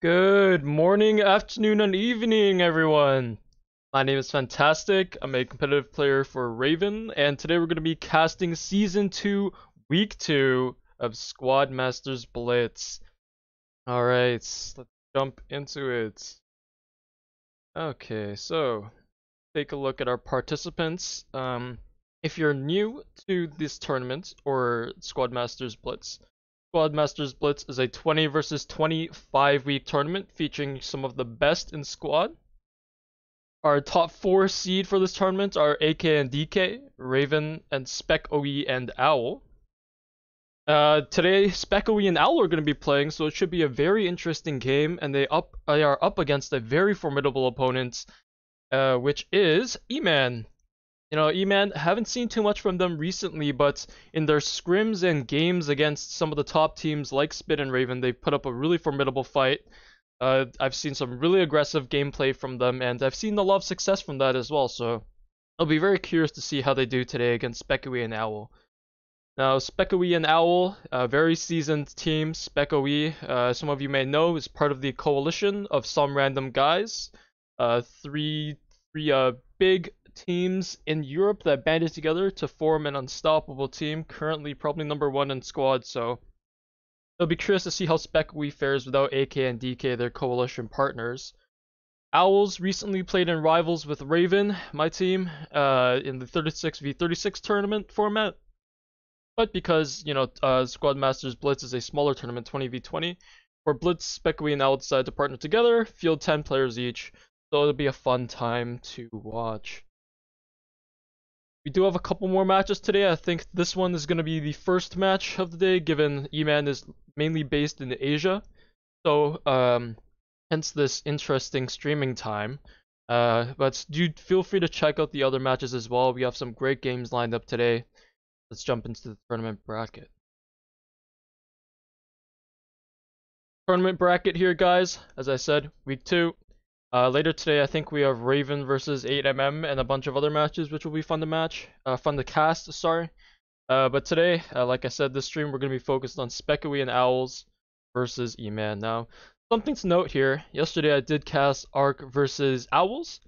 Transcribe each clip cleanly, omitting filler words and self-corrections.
Good morning, afternoon, and evening, everyone. My name is Fantastic. I'm a competitive player for Raven, and today we're going to be casting Season 2, Week 2 of Squad Masters Blitz. Alright, let's jump into it. Okay, so take a look at our participants. If you're new to this tournament, or Squad Masters Blitz, Squad Masters Blitz is a 20 versus 25 week tournament featuring some of the best in Squad. Our top 4 seed for this tournament are AK and DK, Raven, and SpecOE and owL. Today, SpecOE and owL are going to be playing, so it should be a very interesting game, and they are up against a very formidable opponent, which is E.M.A.N. You know, E.M.A.N, haven't seen too much from them recently, but in their scrims and games against some of the top teams like Spit and Raven, they've put up a really formidable fight. I've seen some really aggressive gameplay from them, and I've seen a lot of success from that as well, so I'll be very curious to see how they do today against SpecOE and owL. Now, SpecOE and owL, a very seasoned team. SpecOE, some of you may know, is part of the coalition of some random guys. Three big teams in Europe that banded together to form an unstoppable team, currently probably #1 in Squad, so it'll be curious to see how SpecOE fares without AK and DK, their coalition partners. owLs recently played in Rivals with Raven, my team, in the 36v36 tournament format, but because, you know, Squad Masters Blitz is a smaller tournament, 20v20, for Blitz, SpecOE and owL decided to partner together, field 10 players each, so it'll be a fun time to watch. We do have a couple more matches today. I think this one is going to be the first match of the day, given E.M.A.N is mainly based in Asia. So, hence this interesting streaming time. But do feel free to check out the other matches as well. We have some great games lined up today. Let's jump into the tournament bracket. Tournament bracket here, guys. As I said, week 2. Later today, I think we have Raven versus 8mm and a bunch of other matches, which will be fun to cast, sorry. But today, like I said, this stream, we're going to be focused on SpecOE and owls versus E.M.A.N. Now, something to note here, yesterday I did cast Arc versus owls.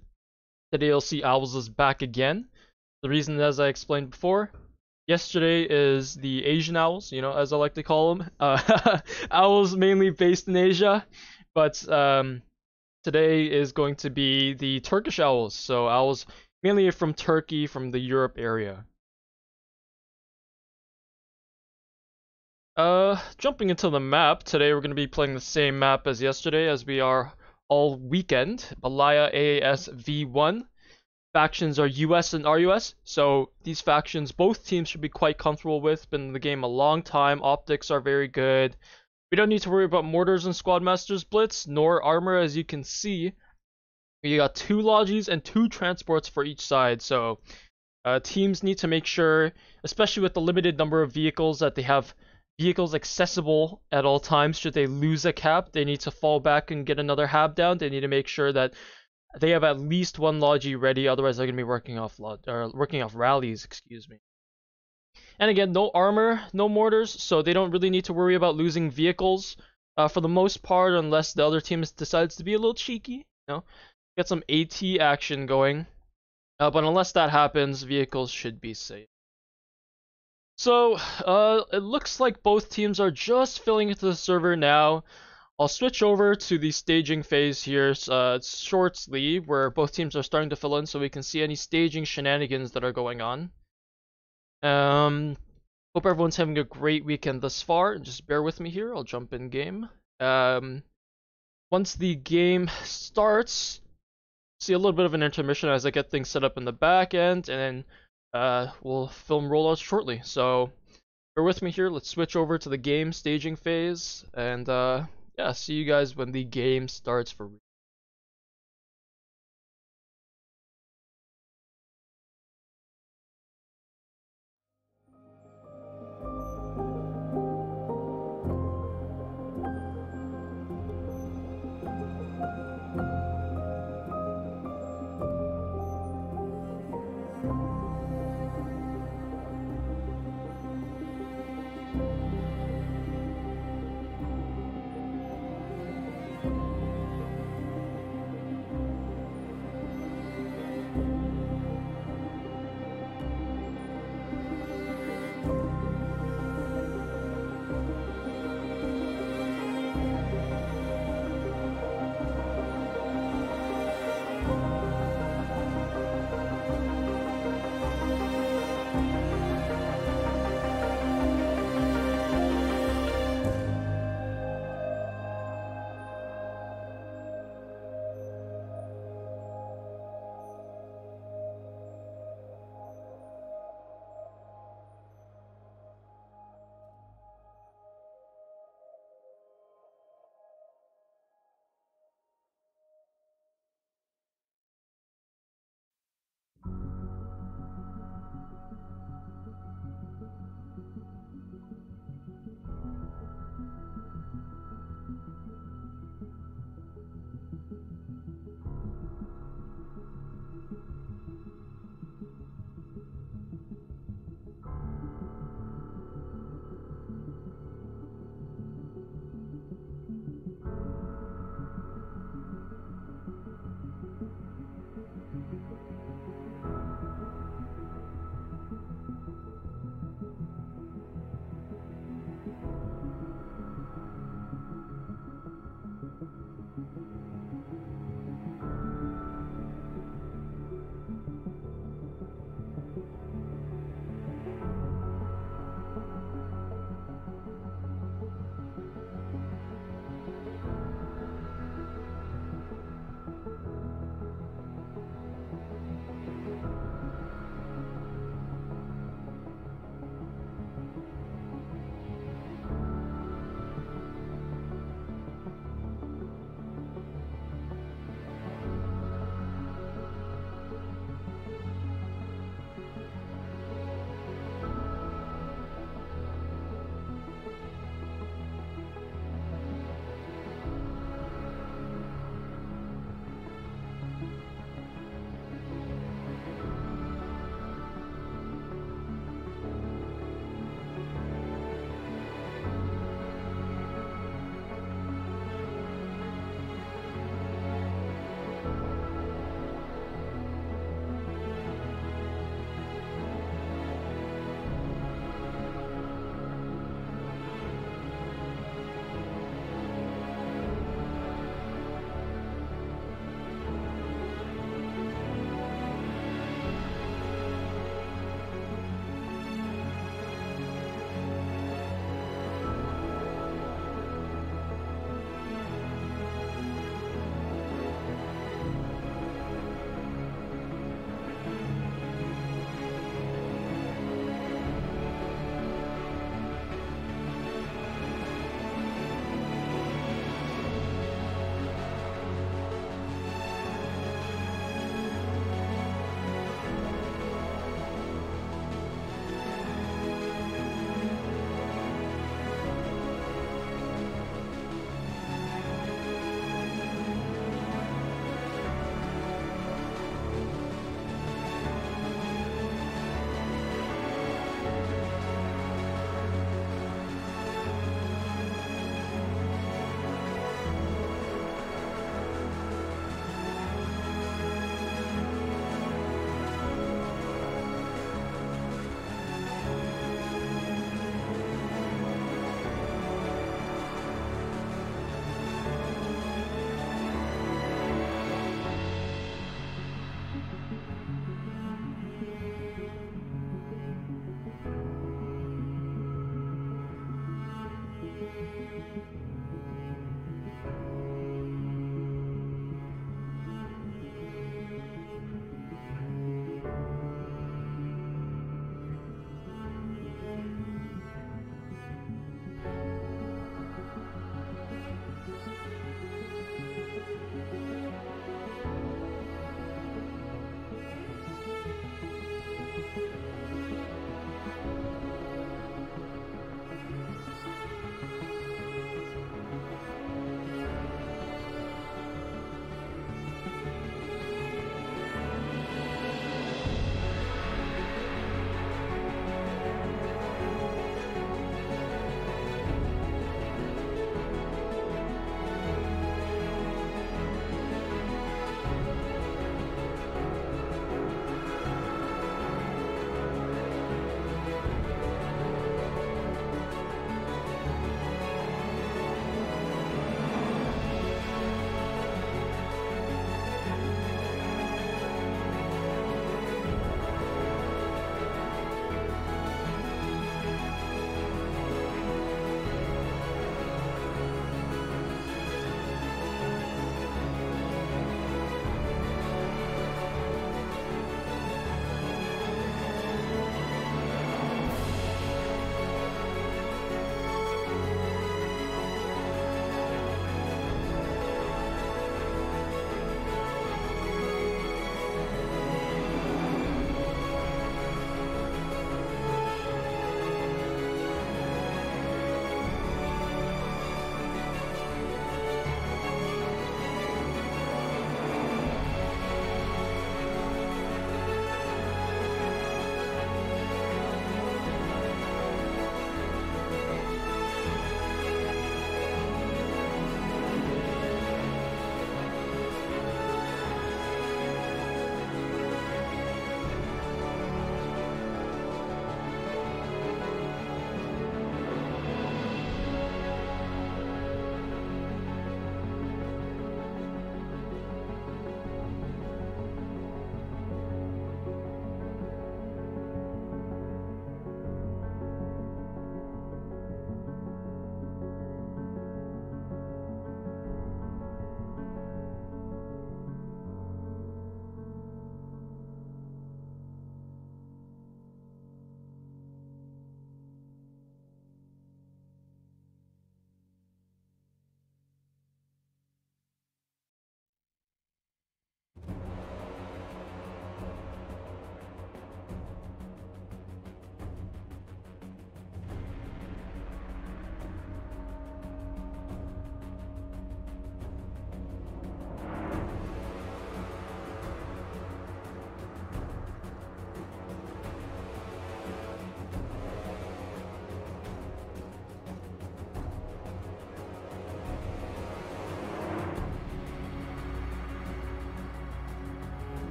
Today you'll see owls is back again. The reason, as I explained before, yesterday is the Asian owls, you know, as I like to call them. Owls mainly based in Asia, but today is going to be the Turkish owls, so owls mainly from Turkey, from the Europe area. Jumping into the map, today we're going to be playing the same map as yesterday, as we are all weekend. Balaya AAS V1. Factions are US and RUS, so these factions both teams should be quite comfortable with. Been in the game a long time, optics are very good. We don't need to worry about mortars in Squad Masters Blitz, nor armor, as you can see. We got 2 lodges and 2 transports for each side, so teams need to make sure, especially with the limited number of vehicles, that they have vehicles accessible at all times. Should they lose a cap, they need to fall back and get another hab down. They need to make sure that they have at least 1 logi ready, otherwise they're going to be working off rallies, excuse me. And again, no armor, no mortars, so they don't really need to worry about losing vehicles for the most part, unless the other team decides to be a little cheeky, you know, get some AT action going. But unless that happens, vehicles should be safe. So, it looks like both teams are just filling into the server now. I'll switch over to the staging phase here shortly, where both teams are starting to fill in, so we can see any staging shenanigans that are going on. Hope everyone's having a great weekend thus far, and just bear with me here, I'll jump in game. Once the game starts, see a little bit of an intermission as I get things set up in the back end, and then we'll film rollouts shortly. So bear with me here. Let's switch over to the game staging phase, and yeah, see you guys when the game starts for real.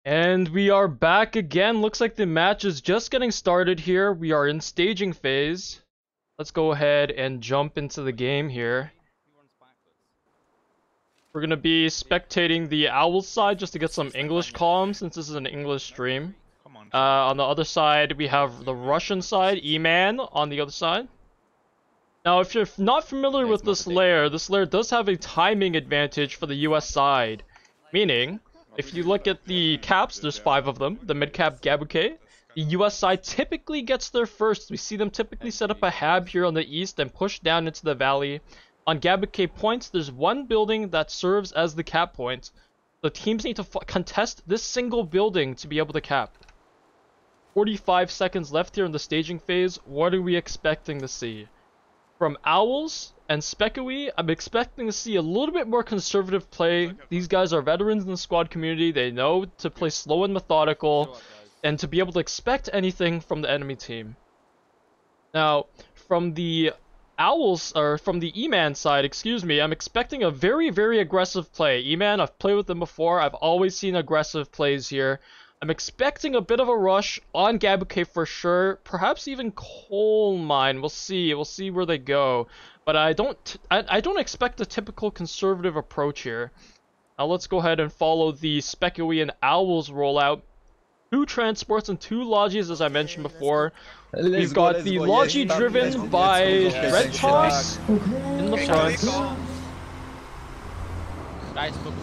And we are back again. Looks like the match is just getting started here. We are in staging phase. Let's go ahead and jump into the game here. We're going to be spectating the owls side just to get some English calm since this is an English stream. On the other side, we have the Russian side, E.M.A.N on the other side. Now, if you're not familiar with this layer does have a timing advantage for the US side. Meaning, if you look at the caps, there's 5 of them, the mid-cap Gabuke. The US side typically gets there first. We see them typically set up a hab here on the east and push down into the valley. On Gabuke points, there's one building that serves as the cap point. The teams need to contest this single building to be able to cap. 45 seconds left here in the staging phase. What are we expecting to see? From owls and SpecOE, I'm expecting to see a little bit more conservative play. These guys are veterans in the squad community. They know to play slow and methodical and to be able to expect anything from the enemy team. Now, from the owls, or from the E.M.A.N side, excuse me, I'm expecting a very, very aggressive play. E.M.A.N, I've played with them before. I've always seen aggressive plays here. I'm expecting a bit of a rush on Gabuke for sure, perhaps even owLs. We'll see. We'll see where they go. But I don't expect a typical conservative approach here. Now let's go ahead and follow the SpecOE and owls rollout. 2 transports and 2 lodges, as I mentioned before. We've got the logi driven by Red Toss in the front.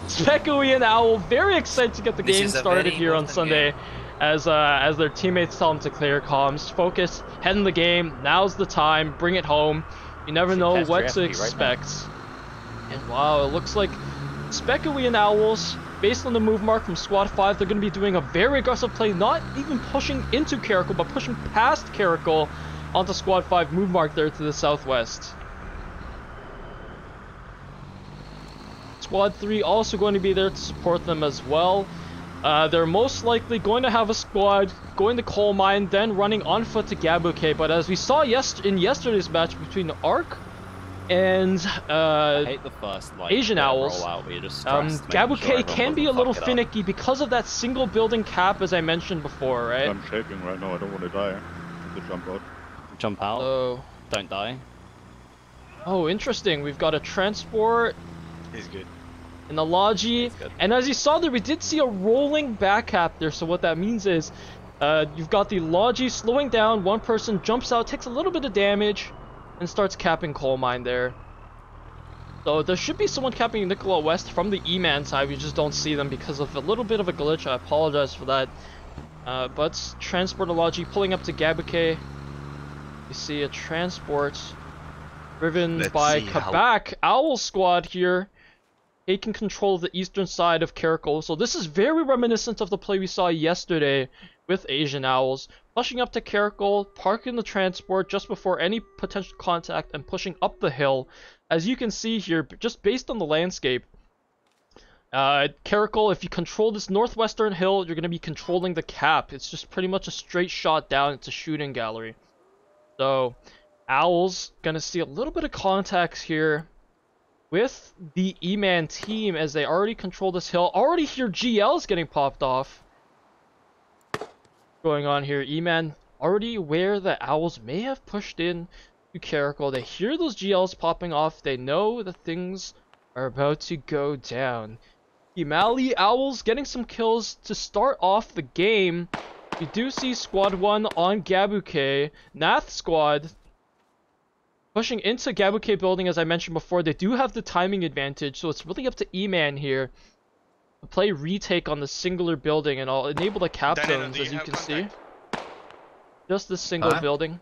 SpecOE and owl very excited to get the game started here on Sunday as their teammates tell them to clear comms, focus, head in the game, now's the time, bring it home. You never know what to expect. And wow, it looks like SpecOE and owls, based on the move mark from Squad 5, they're going to be doing a very aggressive play, not even pushing into Caracal, but pushing past Caracal onto Squad 5 move mark there to the southwest. Squad 3 also going to be there to support them as well. They're most likely going to have a squad going to coal mine, then running on foot to Gabuke. But as we saw in yesterday's match between Arc and I hate the first, Asian owls, Gabuke can be a little finicky because of that single building cap, as I mentioned before, right? I'm shaking right now. I don't want to die. To jump out. Jump out. Oh, don't die. Oh, interesting. We've got a transport. He's good. In the logi, and as you saw there, we did see a rolling back cap there. So what that means is, you've got the logi slowing down. One person jumps out, takes a little bit of damage, and starts capping coal mine there. So there should be someone capping Nicola West from the E.M.A.N side. We just don't see them because of a little bit of a glitch. I apologize for that. But transport logi pulling up to Gabuke. You see a transport driven by Quebec Owl Squad here, taking control of the eastern side of Caracal. So this is very reminiscent of the play we saw yesterday with Asian Owls. Pushing up to Caracal, parking the transport just before any potential contact and pushing up the hill. As you can see here, just based on the landscape, Caracal, if you control this northwestern hill, you're going to be controlling the cap. It's just pretty much a straight shot down. It's a shooting gallery. So Owls gonna see a little bit of contacts here with the E.M.A.N team as they already control this hill. Already hear GLs getting popped off. Going on here, E.M.A.N already aware that Owls may have pushed in to Caracal. They hear those GLs popping off. They know that things are about to go down. E.M.A.N Owls getting some kills to start off the game. We do see Squad 1 on Gabuke. Nath Squad pushing into Gabuke building, as I mentioned before. They do have the timing advantage, so it's really up to E.M.A.N here to play retake on the singular building, and I'll enable the cap zones, as you can see. Just this single building.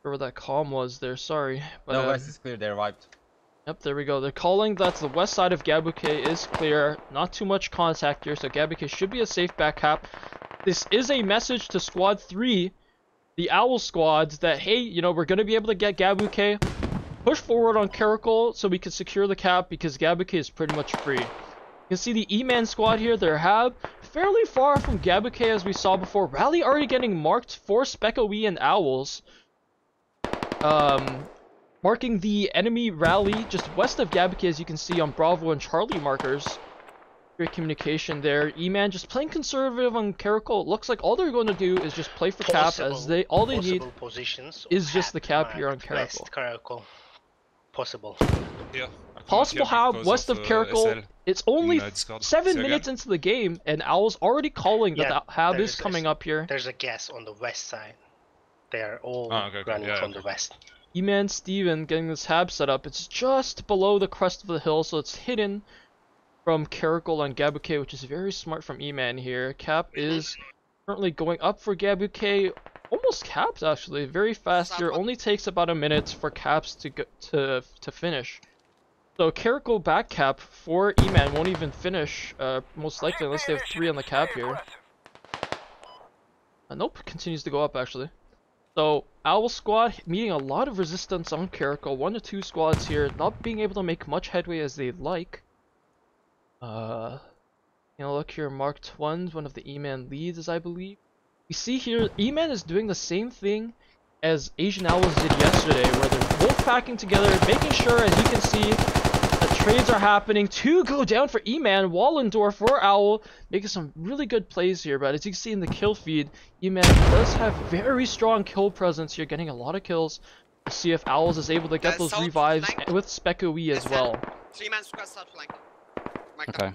Where that comm was there, sorry. But, no, west is clear, they arrived. Yep, there we go. They're calling that the west side of Gabuke is clear. Not too much contact here, so Gabuke should be a safe back cap. This is a message to Squad 3, the Owl squads, that hey, you know, we're going to be able to get Gabuke. Push forward on Caracal so we can secure the cap because Gabuke is pretty much free. You can see the E.M.A.N squad here, their hab fairly far from Gabuke as we saw before. Rally already getting marked for SpecOE and Owls. Marking the enemy rally just west of Gabuke, as you can see on Bravo and Charlie markers. Great communication there. E.M.A.N just playing conservative on Caracol. It looks like all they're going to do is just play for cap, as all they need is just the cap here on Caracol. Possible. Yeah. Possible hab west of Caracol. It's only 7 minutes into the game, and owl's already calling that the hab is coming up here. There's a gas on the west side. They are all running from the west. E.M.A.N Steven getting this hab set up. It's just below the crest of the hill, so it's hidden from Caracol on Gabuke, which is very smart from E.M.A.N here. Cap is currently going up for Gabuke. Almost caps actually, very fast here. Only takes about a minute for caps to finish. So Caracol back cap for E.M.A.N won't even finish, most likely, unless they have 3 on the cap here. Nope, continues to go up actually. So Owl squad meeting a lot of resistance on Caracol. 1 to 2 squads here, not being able to make much headway as they'd like. Look here, Mark Twins, one of the E.M.A.N leads, I believe. We see here, E.M.A.N is doing the same thing as Asian Owls did yesterday, where they're both packing together, making sure, as you can see, that trades are happening to go down for E.M.A.N. Wallendorf for Owl, making some really good plays here, but as you can see in the kill feed, E.M.A.N does have very strong kill presence here, getting a lot of kills. We'll see if Owls is able to get those revives with SpecOE as well. 3-man squad south flank. Okay.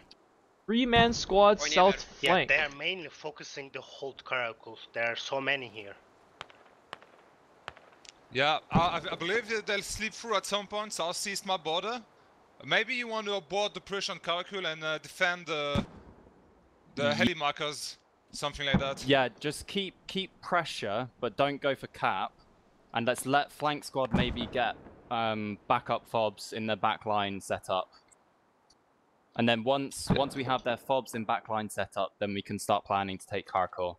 3-man squad south flank. Yeah, they are mainly focusing the whole Caracol. There are so many here. Yeah, I believe they'll slip through at some point, southeast my border. Maybe you want to board the push on Caracol and defend the heli markers, something like that. Yeah, just keep pressure, but don't go for cap. And let's let flank squad maybe get backup fobs in their backline set up. And then once we have their fobs in backline set up, then we can start planning to take Caracol.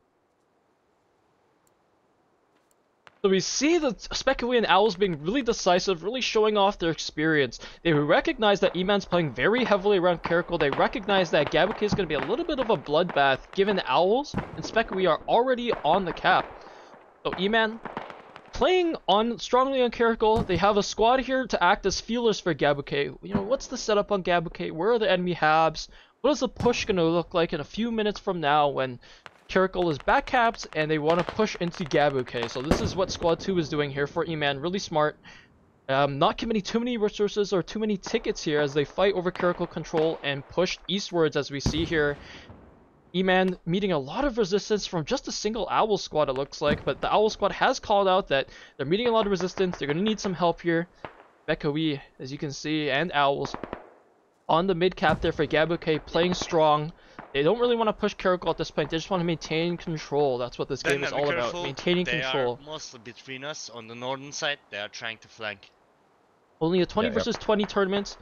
So we see the SpecOE and Owls being really decisive, really showing off their experience. They recognize that E.M.A.N's playing very heavily around Caracol. They recognize that Gabuke is going to be a little bit of a bloodbath, given Owls and SpecOE are already on the cap. So E.M.A.N playing strongly on Caracol. They have a squad here to act as feelers for Gabuke. What's the setup on Gabuke? Where are the enemy habs? What is the push going to look like in a few minutes from now when Caracol is back capped and they want to push into Gabuke? So this is what Squad 2 is doing here for E.M.A.N. Really smart. Not committing too many resources or too many tickets here as they fight over Caracol control and push eastwards, as we see here. E.M.A.N meeting a lot of resistance from just a single Owl squad, it looks like, but the Owl squad has called out that they're meeting a lot of resistance. They're going to need some help here. SpecOE, as you can see, and Owls on the mid cap there for Gabuke, playing strong. They don't really want to push Caracol at this point. They just want to maintain control. That's what this game is all about, maintaining control. They are mostly between us on the northern side. They are trying to flank. Only a 20 versus 20 tournament.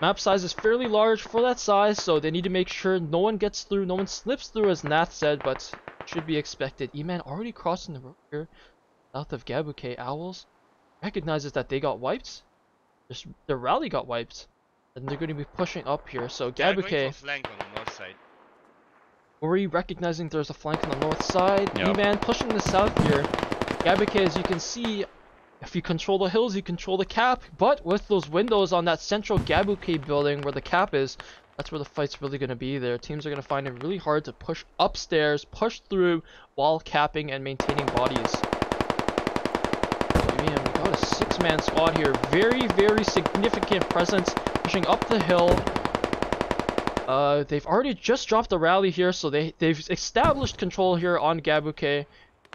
Map size is fairly large for that size, so they need to make sure no one gets through, no one slips through, as Nath said, but should be expected. E.M.A.N already crossing the road here, south of Gabuke. Owls recognizes that they got wiped. Their rally got wiped, and they're going to be pushing up here. So Gabuke, flank on the north side. Ori recognizing there's a flank on the north side. Yep. E.M.A.N pushing the south here. Gabuke, as you can see, if you control the hills, you control the cap, but with those windows on that central Gabuke building where the cap is, that's where the fight's really going to be there. Teams are going to find it really hard to push upstairs, push through, while capping and maintaining bodies. So, man, we got a 6-man squad here. Very, very significant presence, pushing up the hill. They've already just dropped the rally here, so they've established control here on Gabuke.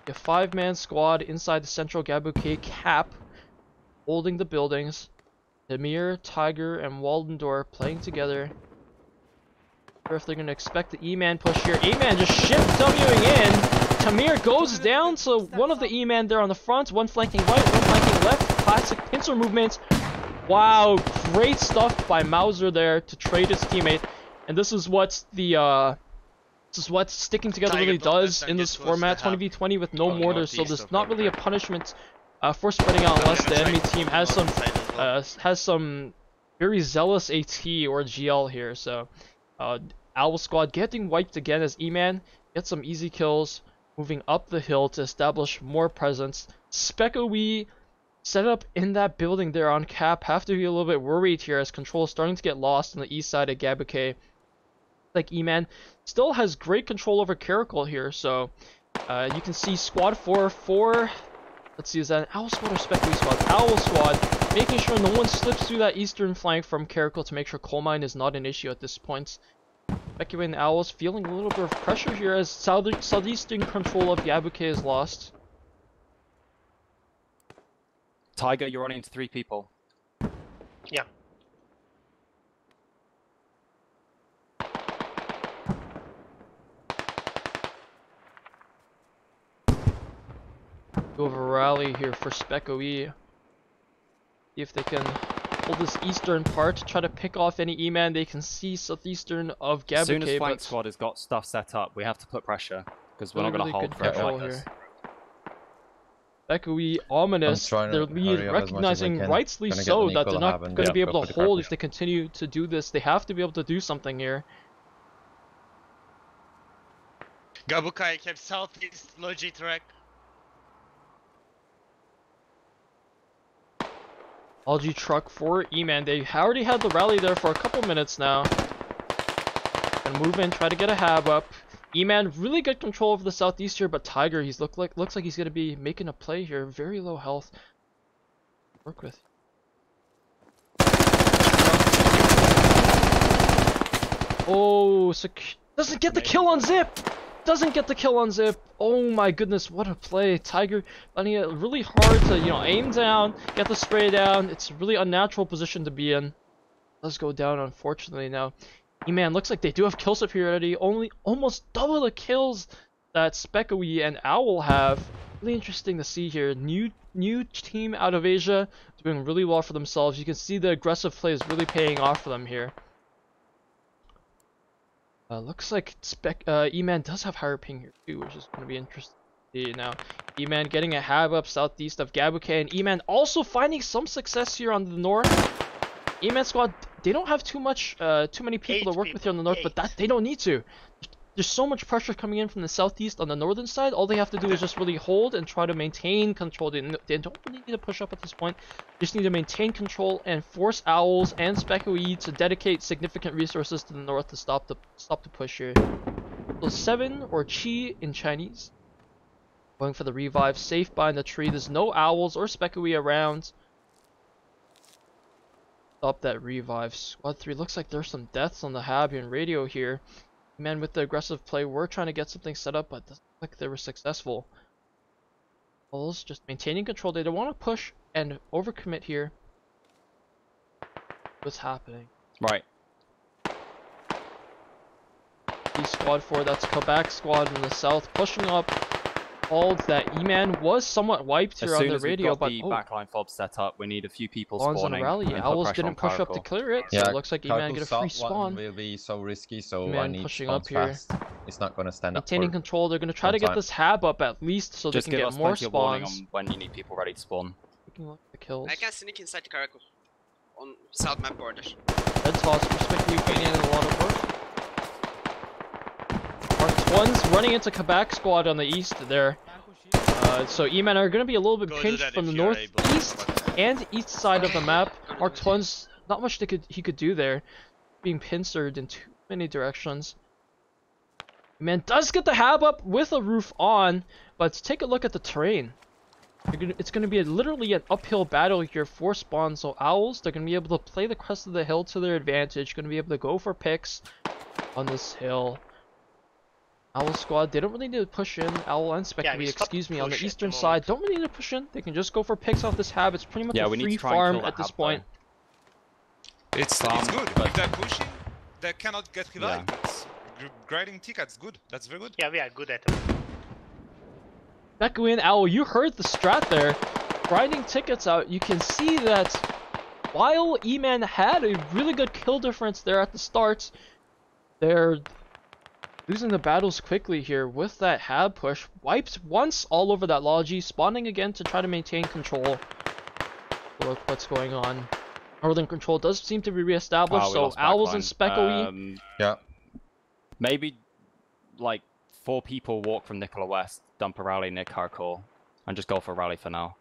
A 5-man squad inside the central Gabuke cap, holding the buildings. Demir, Tiger, and Waldendorf playing together. Or if they're going to expect the E.M.A.N push here. E.M.A.N just shift Wing in. Tamir goes down, so one of the E.M.A.N there on the front, one flanking right, one flanking left. Classic pincer movements. Wow, great stuff by Mauser there to trade his teammate. And this is what sticking together really does in this format, 20v20 with no mortars, so there's not really a punishment for spreading out unless the enemy team has some very zealous AT or GL here. So Owl squad getting wiped again as E.M.A.N gets some easy kills, moving up the hill to establish more presence. SpecOE set up in that building there on cap, have to be a little bit worried here as control is starting to get lost on the east side of Gabuke. Like E.M.A.N still has great control over Caracal here, so you can see squad 4. Let's see, is that an Owl squad or SpecOE squad? Owl squad, making sure no one slips through that eastern flank from Caracal to make sure coal mine is not an issue at this point. SpecOE and Owls feeling a little bit of pressure here as southeastern control of Gabuke is lost. Tiger, you're running into 3 people. Yeah. Go of a rally here for SpecOE. See if they can hold this eastern part, try to pick off any E.M.A.N they can see southeastern of Gabuke. As soon as flank squad has got stuff set up, we have to put pressure, because we're not going to hold forever like this. SpecOE ominous, their lead recognizing rightly so that they're not going to be able to hold if they continue to do this. They have to be able to do something here. Gabukai kept southeast, logi track. LG truck for E.M.A.N. They already had the rally there for a couple minutes now. And move in, try to get a hab up. E.M.A.N. really good control over the southeast here, but Tiger, he's looks like he's gonna be making a play here. Very low health. Work with. Oh, doesn't get the kill on Zip. Doesn't get the kill on Zip. Oh my goodness, what a play. Tiger finding it really hard to, aim down, get the spray down. It's a really unnatural position to be in. Does go down, unfortunately. Now, E.M.A.N looks like they do have kill superiority. Almost double the kills that SpecOE and Owl have. Really interesting to see here. New team out of Asia doing really well for themselves. You can see the aggressive play is really paying off for them here. Looks like E.M.A.N does have higher ping here too, which is going to be interesting to see. Now, E.M.A.N getting a hab up southeast of Gabuke, and E.M.A.N also finding some success here on the north. E.M.A.N squad, they don't have too many people to work with here on the north, but that they don't need to. There's so much pressure coming in from the southeast on the northern side. All they have to do is just really hold and try to maintain control. They don't really need to push up at this point. They just need to maintain control and force owls and SpecOE to dedicate significant resources to the north to stop the push here. So 7 or Chi in Chinese. Going for the revive, safe behind the tree. There's no owls or SpecOE around. Stop that revive. Squad 3 looks like there's some deaths on the hab and radio here. E.M.A.N with the aggressive play, we're trying to get something set up, but it doesn't look like they were successful. owls just maintaining control. They don't want to push and overcommit here. What's happening? Right. Squad 4, that's Quebec squad in the south, pushing up. Called that E.M.A.N was somewhat wiped here on the radio, but the backline fob set up, we need a few people spawning. Rally. Owls didn't push up to clear it, so it looks like E.M.A.N get a free spawn. Will be so risky, so E.M.A.N I need pushing spawn up here. fast. It's not gonna stand up. Maintaining control, they're gonna try to get this hab up at least, so they can get more spawns. On when you need people ready to spawn. Taking the kills. I can sneak inside the Caracal on south map border. Red toss, respect Ukrainian and a lot of work. One's running into Quebec squad on the east there. So E.M.A.N are going to be a little bit pinched from the northeast and east side of the map. Mark Twins, not much he could do there. Being pincered in too many directions. E.M.A.N does get the hab up with a roof on, but take a look at the terrain. It's going to be literally an uphill battle here for spawn. So owls, they're going to be able to play the crest of the hill to their advantage. Going to be able to go for picks on this hill. Owl squad, they don't really need to push in. Owl and SpecOE, excuse me, on the eastern side, don't really need to push in. They can just go for picks off this hab. It's pretty much a free farm at this point. It's good. If they're pushing, they cannot get revived. Yeah. Grinding tickets, good. That's very good. Yeah, we are good at it. SpecOE and Owl, you heard the strat there. Grinding tickets out. You can see that while E.M.A.N had a really good kill difference there at the start, they're losing the battles quickly here with that hab push. Wiped once all over that logi, spawning again to try to maintain control. Look what's going on. Northern control does seem to be reestablished, so owls and SpecOE. Yeah. Maybe like 4 people walk from Nicola West, dump a rally near Carcoal, and just go for a rally for now.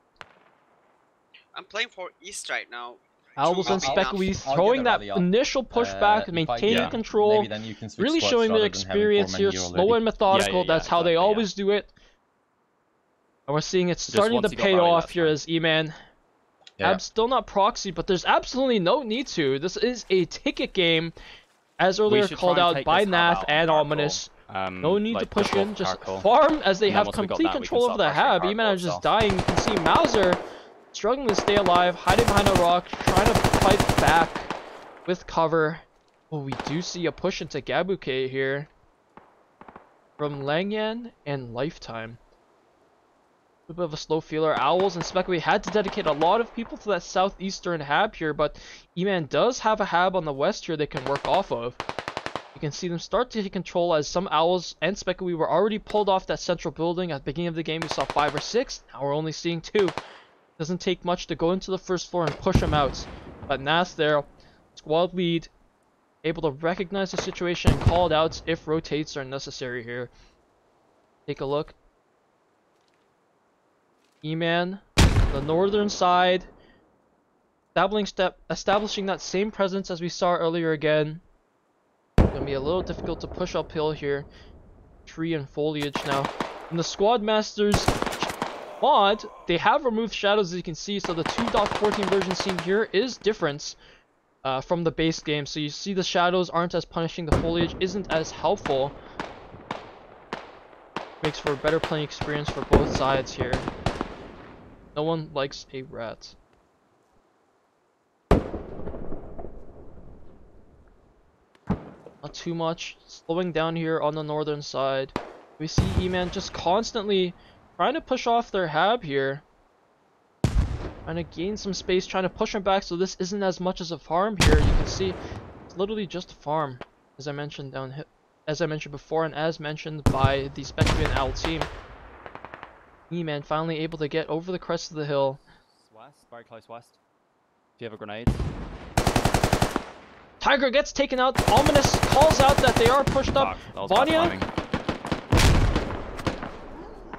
I'm playing for east right now. owls and SpecOE throwing that initial pushback, maintaining control, really showing their experience here, slow and methodical. That's how they always do it. And we're seeing it starting to pay off here as E.M.A.N. Ab's still not proxy, but there's absolutely no need to. This is a ticket game, as earlier called out by Nath and Ominous. No need to push in, just farm as they have complete control over the hab. E.M.A.N is just dying. You can see Mauser struggling to stay alive, hiding behind a rock, trying to fight back with cover. Oh, we do see a push into Gabuke here from Langyan and Lifetime. A bit of a slow feeler. owls and SpecOE had to dedicate a lot of people to that southeastern hab here, but E.M.A.N does have a hab on the west here they can work off of. You can see them start to take control as some owls and SpecOE were already pulled off that central building. At the beginning of the game we saw 5 or 6, now we're only seeing 2. Doesn't take much to go into the first floor and push them out. But Nath there, squad lead, able to recognize the situation and call it out if rotates are necessary here. Take a look. E.M.A.N, the northern side, establishing that same presence as we saw earlier again. Gonna be a little difficult to push uphill here. Tree and foliage now. In the Squad Masters mod, they have removed shadows as you can see, so the 2.14 version seen here is different from the base game. So you see the shadows aren't as punishing, the foliage isn't as helpful. Makes for a better playing experience for both sides here. No one likes a rat. Not too much. Slowing down here on the northern side. We see E.M.A.N just constantly trying to push off their hab here. Trying to gain some space, trying to push them back so this isn't as much as a farm here. You can see it's literally just a farm, as I mentioned before, and as mentioned by the SpecOE and owl team. E.M.A.N finally able to get over the crest of the hill. West, very close west. Do you have a grenade? Tiger gets taken out. Ominous calls out that they are pushed up. Vanya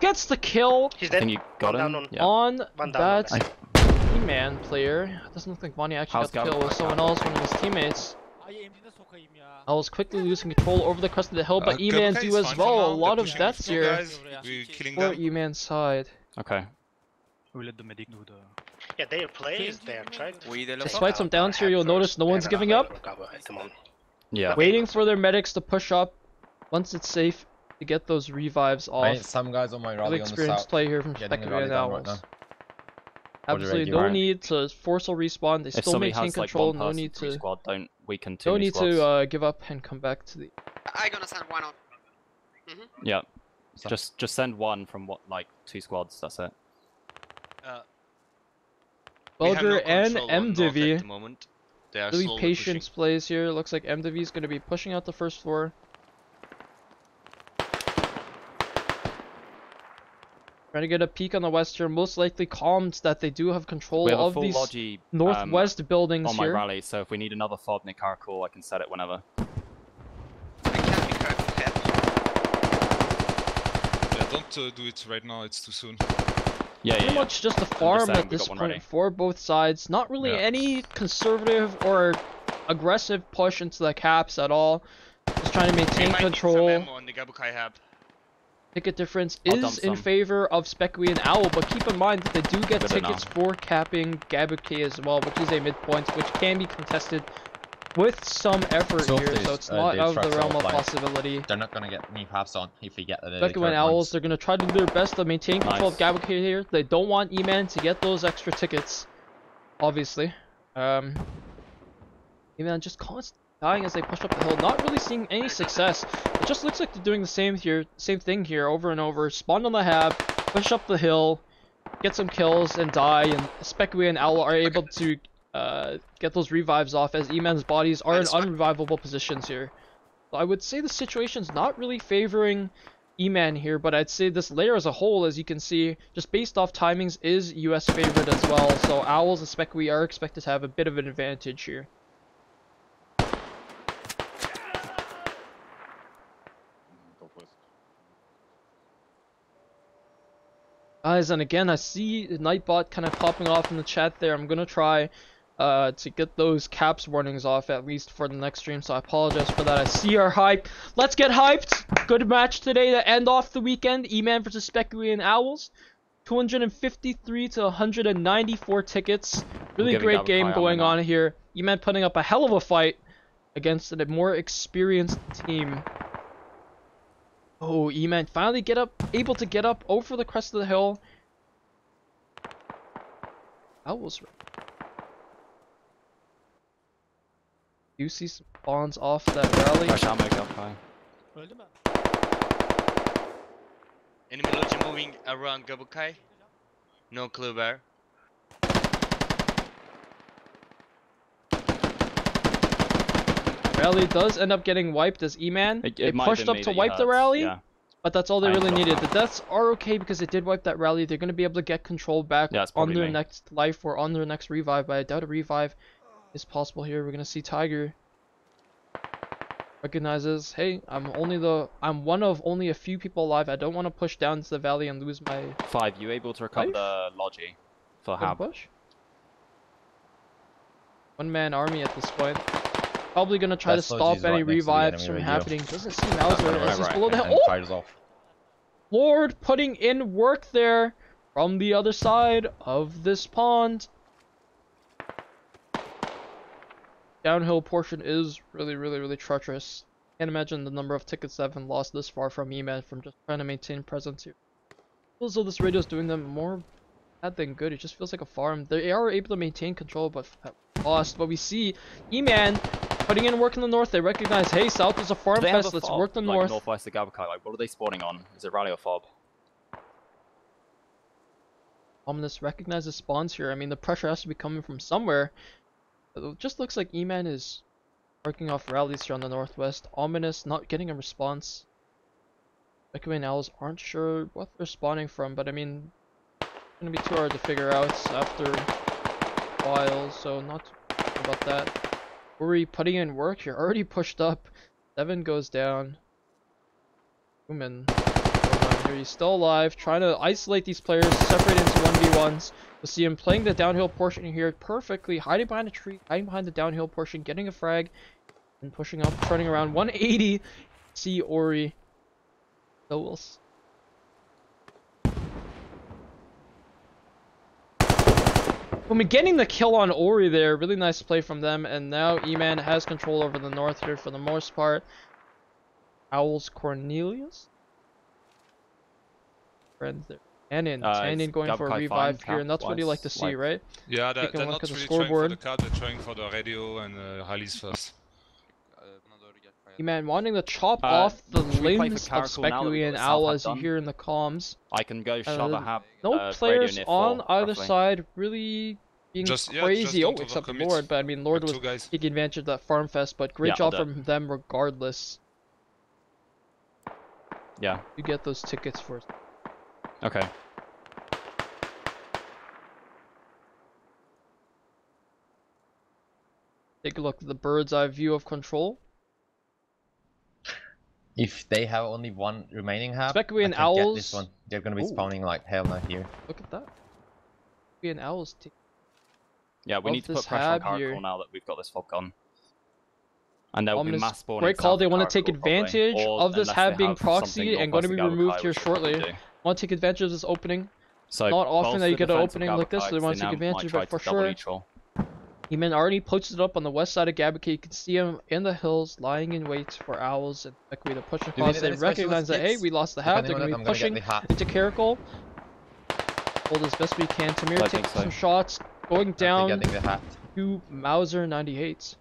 gets the kill. He's dead. I think you got him. On that E.M.A.N player. It doesn't look like Vanya actually got the kill with someone else, one of his teammates. I was quickly losing control over the crest of the hill, but E.M.A.N do as well. A lot of deaths here for E.M.A.N's side. Okay. Yeah, they are players, they are trying to... Despite some downs here, you'll notice no one's giving up. Yeah. Waiting for their medics to push up once it's safe to get those revives off. Some guys on my rally really experienced play here from SpecOE and owls. Right, absolutely no need to force a respawn. They still maintain control. No need to. No need to give up and come back to the. I'm gonna send one out. Yeah. Just send one from what, like 2 squads. That's it. Bulger and MDivvy. Really patient plays here. Looks like MDivvy is going to be pushing out the first floor. Trying to get a peek on the west here. Most likely comms that they do have control of these logi, northwest buildings on my here. rally, so if we need another fob near Caracol, I can set it whenever. I can't be careful here. Yeah, don't do it right now, it's too soon. Pretty much just a farm at this point for both sides. Not really any conservative or aggressive push into the caps at all. Just trying to maintain control. Ticket difference is in favor of SpecOE and owl, but keep in mind that they do get tickets for capping Gabuke as well, which is a midpoint, which can be contested with some effort here, so it's not out of the realm of possibility. They're not gonna get any paths on if we get the SpecOE and owls, they're gonna try to do their best to maintain control of Gabuke here. They don't want E.M.A.N to get those extra tickets, obviously. E.M.A.N just constantly dying as they push up the hill, not really seeing any success. It just looks like they're doing the same thing here over and over. Spawn on the hab, push up the hill, get some kills and die, and SpecOE and owl are able to get those revives off as E.M.A.N's bodies are in unrevivable positions here. So I would say the situation's not really favoring E.M.A.N here, but I'd say this layer as a whole, as you can see, just based off timings, is US favored as well. So owls and SpecOE are expected to have a bit of an advantage here. Guys, and again, I see Nightbot kind of popping off in the chat there. I'm gonna try to get those caps warnings off at least for the next stream, so I apologize for that. I see our hype. Let's get hyped. Good match today to end off the weekend. E.M.A.N versus SpecOE and owls. 253 to 194 tickets. Really great game going on here. E.M.A.N putting up a hell of a fight against a more experienced team. Oh, E.M.A.N finally able to get up over the crest of the hill. owls. You see some spawns off that rally. Enemy logic moving around Gabukai. No clue where. Rally does end up getting wiped as E.M.A.N. It pushed up to wipe the rally, but that's all they really needed. The deaths are okay because it did wipe that rally. They're going to be able to get control back on their next life or on their next revive, but I doubt a revive is possible here. We're going to see Tiger recognizes, hey, I'm one of only a few people alive. I don't want to push down to the valley and lose my 5. You able to recover the Logi for Hab? Push? One-man army at this point. Probably gonna try to stop any revives from happening. Doesn't see Mauser as he's below the hill. Oh! Lord putting in work there from the other side of this pond. Downhill portion is really treacherous. Can't imagine the number of tickets that have been lost this far from E.M.A.N from just trying to maintain presence here. Feels as though this radio is doing them more bad than good. It just feels like a farm. They are able to maintain control, but at cost. But we see E.M.A.N putting in work in the north. They recognize, hey, south is a farm fest. Let's work the north. Northwest of Gabukai. Like, what are they spawning on? Is it rally or fob? Ominous recognizes spawns here. I mean, the pressure has to be coming from somewhere. It just looks like E.M.A.N is working off rallies here on the northwest. Ominous not getting a response. SpecOE and owls aren't sure what they're spawning from, but I mean, it's gonna be too hard to figure out after a while, so not too sure about that. Uri putting in work. You're already pushed up. 7 goes down. Human. Here he's still alive, trying to isolate these players, separate into 1v1s. We'll see him playing the downhill portion here perfectly, hiding behind a tree, hiding behind the downhill portion, getting a frag, and pushing up, turning around 180. See Ori. owls. I mean, getting the kill on Ori there, really nice play from them, and now E.M.A.N has control over the north here for the most part. owls Cornelius? Friends there. Tannin going for a revive here, and that's what you like to see, right? Yeah, they're not really trying for the card, they're trying for the radio and rallies first. E.M.A.N wanting to chop off the limbs of SpecOE and owl, as you hear in the comms. I can go shove a Hab. No players on either side really being crazy. Oh, except Lord, but I mean, Lord was taking advantage of that farm fest, but great job from them regardless. Yeah. You get those tickets first. Okay. Take a look at the bird's eye view of control. If they have only one remaining Hab, SpecOE and owls. This one. They're gonna be spawning like hell now here. Look at that. SpecOE and owls. Yeah, we need to put pressure on Caracal now that we've got this fob gun. And there will be mass spawning. Great call. They want to take advantage of this Hab being proxied and going to be removed here shortly. Want to take advantage of this opening. So not often that you get an opening like this, so they want to take advantage of it for sure. E.M.A.N already posted up on the west side of Gabukai. You can see him in the hills, lying in wait for owls and SpecOE to push across. They recognize that, hey, we lost the Hab. They're going to be pushing into Caracal. Hold as best we can. Tamir takes some shots, going down to Mauser 98.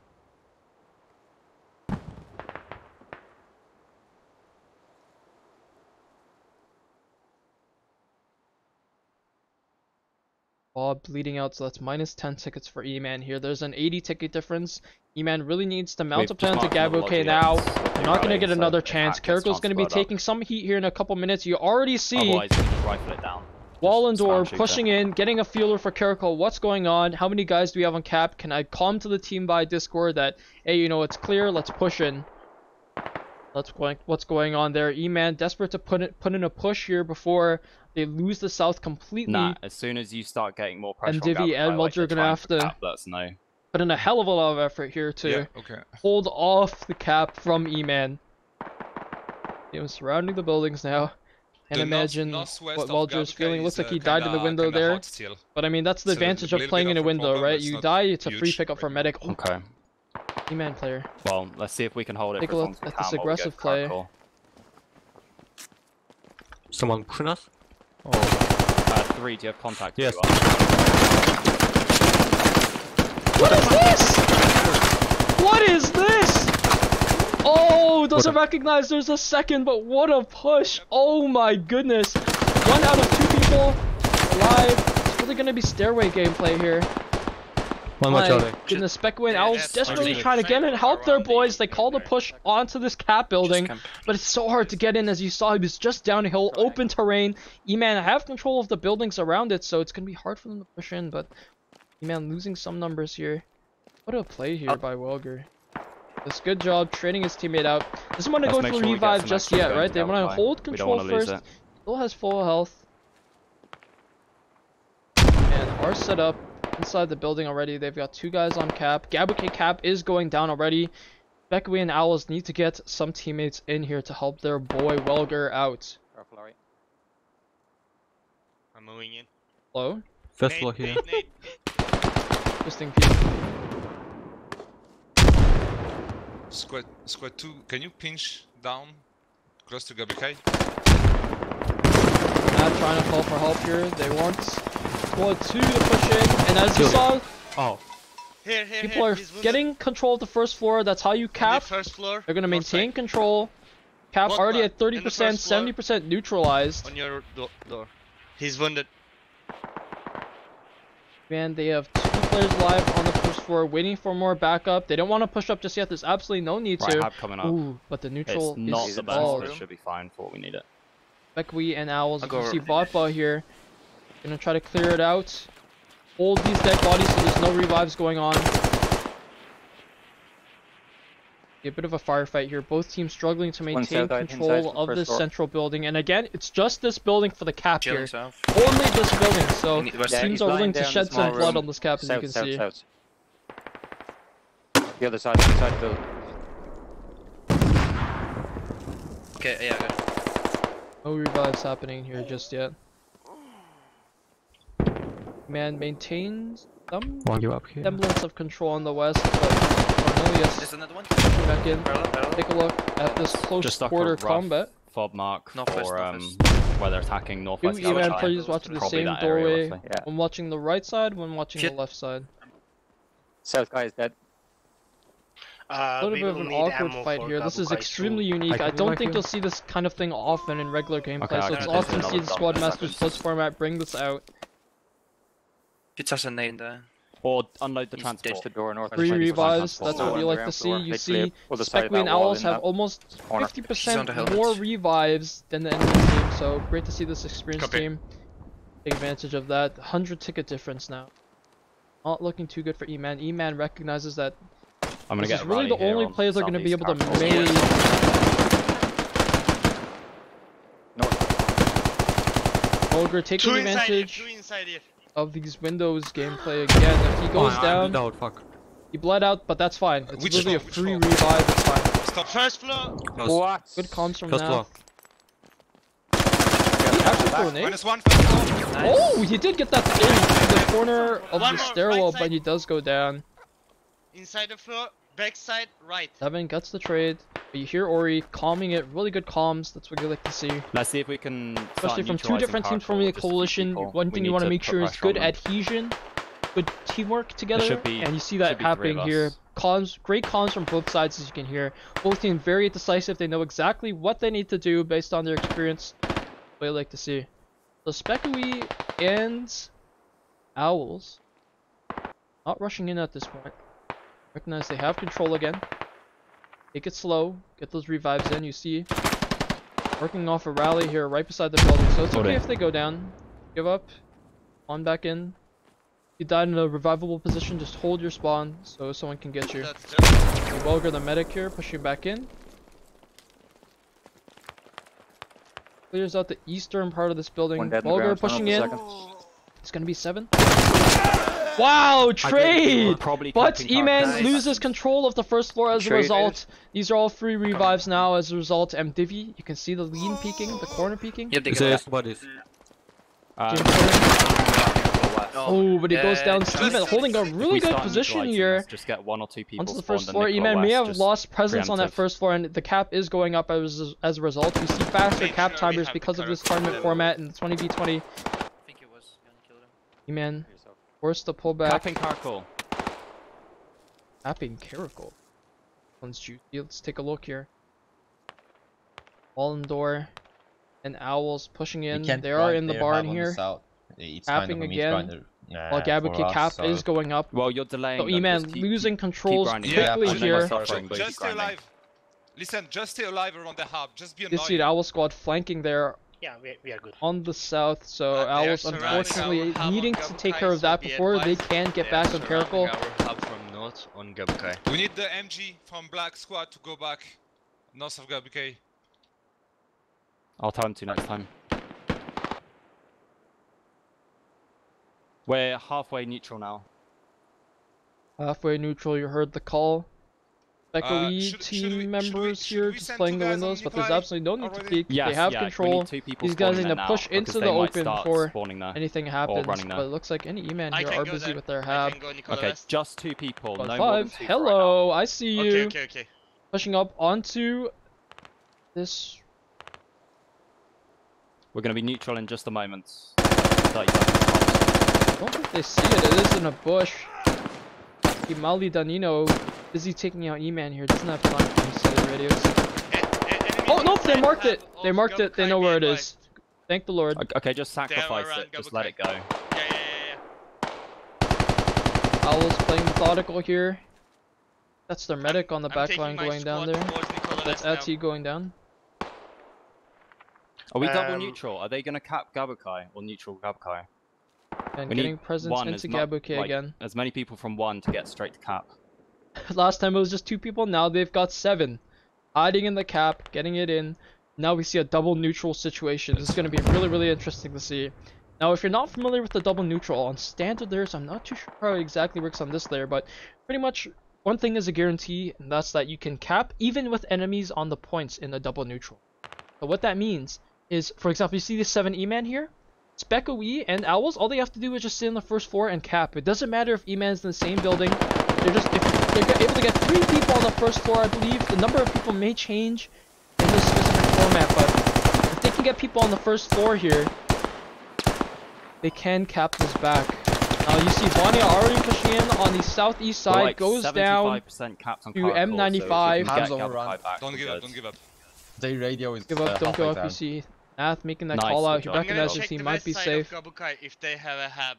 Bob bleeding out, so that's minus 10 tickets for E.M.A.N here. There's an 80 ticket difference. E.M.A.N really needs to mount up to Gabukai now. You're not going to get another chance. Caracal's going to be taking some heat here in a couple minutes. You already see Wallendor pushing in, getting a feeler for Caracal. What's going on? How many guys do we have on cap? Can I calm to the team by Discord that, hey, you know, it's clear, let's push in. What's going on there? E.M.A.N desperate to put in a push here before they lose the south completely. Nah, as soon as you start getting more pressure and Divi and Mulger are gonna have to let us know. put in a hell of a lot of effort here to hold off the cap from E.M.A.N. He was surrounding the buildings now. Can't imagine what Welger's feeling. Looks like he died in the window there. But I mean, that's the advantage of playing in a window, right? You die, it's a free pickup for medic. Oh. Okay. E.M.A.N player. Well, let's see if we can hold it. Take a look at this aggressive play. Someone pushing us? Oh. 3, do you have contact? Yes. What is this? What is this? Oh, doesn't recognize there's a second, but what a push. Oh my goodness. 1 out of 2 people alive. It's really going to be stairway gameplay here. One more Charlie. Goodness, SpecOE and owLs desperately trying to get in and help their boys. They called a push onto this cap building, but it's so hard to get in. As you saw, he was just downhill, open terrain. E.M.A.N have control of the buildings around it, so it's going to be hard for them to push in, but E.M.A.N losing some numbers here. What a play here by Welger. This good job trading his teammate out. Doesn't want to go for revive just yet, right? They want to hold control first. Still has full health. And are set up inside the building already. They've got 2 guys on cap. Gabuke cap is going down already. SpecOE and owLs need to get some teammates in here to help their boy Welger out. I'm moving in. Hello? First floor here. Interesting peek. Squad 2, can you pinch down close to Gabuke? Not trying to call for help here. They want Squad 2 to push in, and as you saw, people are getting control of the first floor. That's how you cap. They're going to maintain control. Cap already at 30%, 70% neutralized. On your door. He's wounded. Man, they have 2 players alive on the first floor, waiting for more backup. They don't want to push up just yet. There's absolutely no need to. Right, coming up. Ooh, but the neutral it's not is the best, but it should be fine for what we need it. SpecOE and owLs. You see Botba here. Gonna try to clear it out. Hold these dead bodies so there's no revives going on. A bit of a firefight here. Both teams struggling to maintain control of this central building. And again, it's just this building for the cap here. Only this building. So teams are willing to shed some blood on this cap, as you can see. The other side of the building. Okay, yeah, good. No revives happening here just yet. E.M.A.N maintains some semblance of control on the west, but Cornelius back in. Take a look at this close quarter combat. Fob mark for where they're attacking northwest. 2 E.M.A.N players watching the same doorway. One watching the right side, one watching the left side. South guy is dead. A little bit of an awkward fight here. This is extremely unique. I don't think you'll see this kind of thing often in regular gameplay, so it's awesome to see the Squad Masters Blitz format bring this out. It's us a nade there. Or unload the transport. The door north. 3 revives, that's what we like to see. You see SpecOE and owLs have almost 50% more revives than the enemy team, so great to see this experienced team take advantage of that. 100 ticket difference now. Not looking too good for E.M.A.N. E.M.A.N recognizes that this is really the only players they're going to be able to make. Welger taking advantage of these windows gameplay again. If he goes down, he bled out, but that's fine. It's literally a free revive, it's fine. Stop. First floor! What? Good comms from First now. floor. He actually threw an aid. -1. Oh, he did get that in the corner of the stairwell, but he does go down. Inside the floor, backside, right. 7 gets the trade. But you hear Ori calming it, really good comms, that's what you like to see. Let's see if we can especially from 2 different teams forming a coalition. One thing you want to make sure is good adhesion, good teamwork together, and you see that happening here. Comms, great comms from both sides, as you can hear. Both teams very decisive, they know exactly what they need to do based on their experience. What I like to see. So SpecOE and owLs not rushing in at this point. Recognize they have control again. Take it slow, get those revives in. You see, working off a rally here right beside the building, so it's okay if they go down. Give up, spawn back in. You died in a revivable position, just hold your spawn so someone can get you. Welger the medic here, pushing back in. Clears out the eastern part of this building. Welger pushing in. It's gonna be 7. Wow, trade! Probably But capping E.M.A.N Caracol. loses control of the first floor as a result. These are all free revives now as a result. Divvy, you can see the lean peeking, the corner peeking. Is there somebody's? Oh, but it goes down. Steven holding a really good position here. Just get 1 or 2 people onto the first floor. E.M.A.N may have lost presence on that first floor, and the cap is going up as a result. We see faster cap timers because of this tournament format in the 20v20. E.M.A.N forced to pull back. Capping Caracol. Capping Caracol. One's juicy. Let's take a look here. Wall and door. And owls pushing in. They are in the barn here. Capping again. While Gabuki cap is going up. Well, you're delaying. So E.M.A.N losing controls quickly here. Just stay alive. Listen, just stay alive around the hub. Just be annoying. You see the owl squad flanking there. Yeah, we are good. On the south, so owls unfortunately needing to take care of that before they can get back on Caracol. We need the MG from Black Squad to go back north of Gabukai. I'll tell him to next time. We're halfway neutral now. Halfway neutral, you heard the call. SpecOE team members here just playing the windows, but there's absolutely no need to peek. They have control. These guys need to push into the open before anything happens, but it looks like any E.M.A.N here are busy with their hab. Okay, just 2 people. No 5. Hello, I see you. Okay. Pushing up onto this. We're going to be neutral in just a moment. 30 seconds. I don't think they see it. It is in a bush. Imali Danino busy taking out E.M.A.N here. Doesn't have time for these cellular radios. Oh nope, they marked it. They marked it. They know where it is. Thank the Lord. Okay, just sacrifice it. Just let it go. owLs playing methodical here. That's their medic on the back line going down there. That's AT going down. Are we double neutral? Are they going to cap Gabukai or neutral Gabukai? And getting presence into Gabukai again. As many people from 1 to get straight to cap. Last time it was just 2 people, now they've got 7. Hiding in the cap, getting it in. Now we see a double neutral situation. This is going to be really, really interesting to see. Now, if you're not familiar with the double neutral, on standard layers, I'm not too sure how it exactly works on this layer, but pretty much one thing is a guarantee, and that's that you can cap even with enemies on the points in a double neutral. So what that means is, for example, you see the 7 E.M.A.N here? SpecOE and owls, all they have to do is just sit on the first floor and cap. It doesn't matter if E.M.A.N's in the same building. They're just, if they're able to get 3 people on the first floor, I believe the number of people may change in this specific format, but if they can get people on the first floor here, they can cap this back. Now you see Vanya already pushing in on the southeast side, like goes down to M95. Don't give up. The radio is Give up, don't give up, you see Nath making that call out. He recognizes he might be safe. If they have a hab.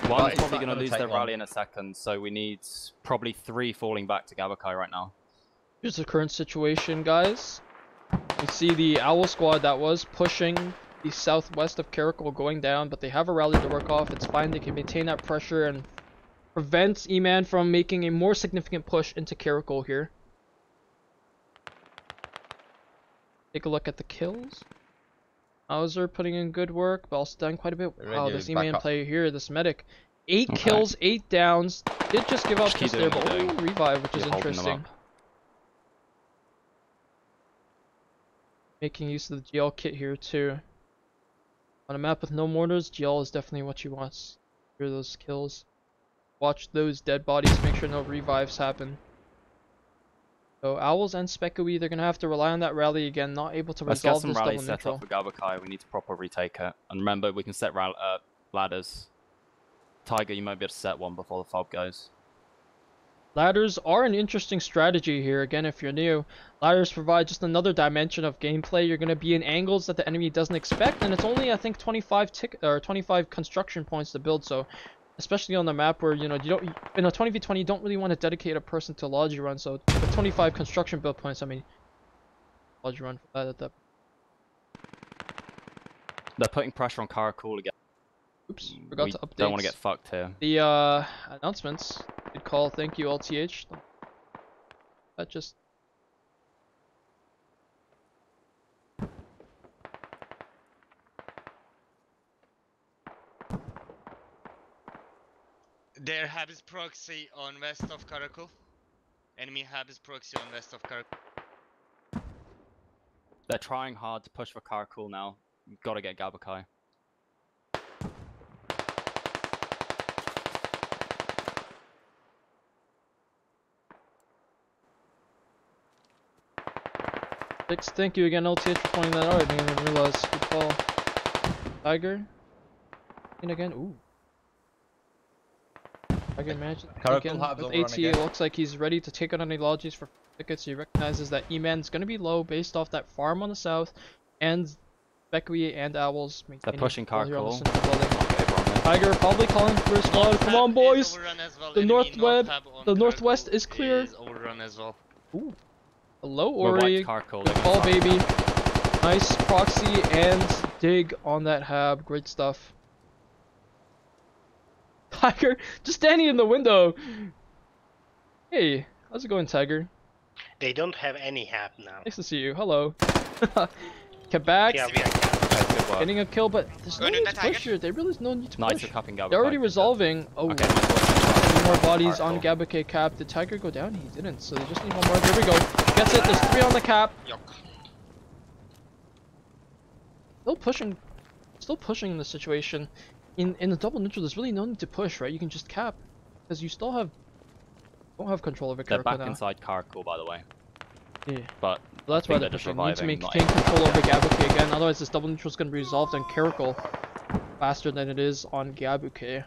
One's probably going to lose their rally in a second, so we need probably 3 falling back to Gabukai right now. Here's the current situation, guys. You see the owl squad that was pushing the southwest of Caracol going down, but they have a rally to work off. It's fine, they can maintain that pressure and prevent E.M.A.N from making a more significant push into Caracol here. Take a look at the kills. Hauser putting in good work, but also done quite a bit. Wow, this E.M.A.N player here, this medic. 8 kills, 8 downs. Did just give up just there, but only one revive, which is interesting. Making use of the GL kit here too. On a map with no mortars, GL is definitely what you want. Hear those kills. Watch those dead bodies, make sure no revives happen. So owls and SpecOE, they're gonna have to rely on that rally again, not able to resolve this double neutral. Let's get some rallies set up for Gabukai. We need to proper retake it. And remember, we can set ladders. Tiger, you might be able to set one before the fob goes. Ladders are an interesting strategy here. Again, if you're new, ladders provide just another dimension of gameplay. You're going to be in angles that the enemy doesn't expect, and it's only, I think, 25 construction points to build. So, especially on the map where, you know, you don't, in a 20v20, you don't really want to dedicate a person to logi run. So, with 25 construction build points, I mean, logi run for that at that. They're putting pressure on Caracol again. Oops, forgot to update. Don't want to get fucked here. The announcements. Good call, thank you, LTH. That just... Their hub is proxy on west of Karakul. Enemy hub is proxy on west of Karakul. They're trying hard to push for Karakul now. Gotta get Gabakai. Thank you again, LTH, for pointing that out. I didn't even realize. Good call. Tiger. And again, ooh. Tiger managed to take in with AT. It looks like he's ready to take out any logies for tickets. He recognizes that E.M.A.N is going to be low based off that farm on the south and SpecOE and owls. They're pushing Karakul. Tiger probably calling for a squad. Come on, boys! Well. The northwest is clear. Overrun as well. Ooh. Hello, Ori. Karakul. Good call, baby. Nice proxy and dig on that hab. Great stuff. Tiger, just standing in the window. Hey, how's it going, Tiger? They don't have any hab now. Nice to see you. Hello. Quebec. Yeah, we are getting a kill, but there's no need to push here. There really is no need to push. They're already resolving. Oh, okay. Two more bodies on Gabuke cap. Did Tiger go down? He didn't, so they just need one more. There we go. Gets it. There's 3 on the cap. Still pushing the situation. In the double neutral, there's really no need to push, right? You can just cap, because you still don't have control over Karakul now. They're back inside Karakul, by the way. Yeah. But well, that's why they're pushing. They need to maintain control over Gabuke again, otherwise this double neutral is going to be resolved on Karakul faster than it is on Gabuke.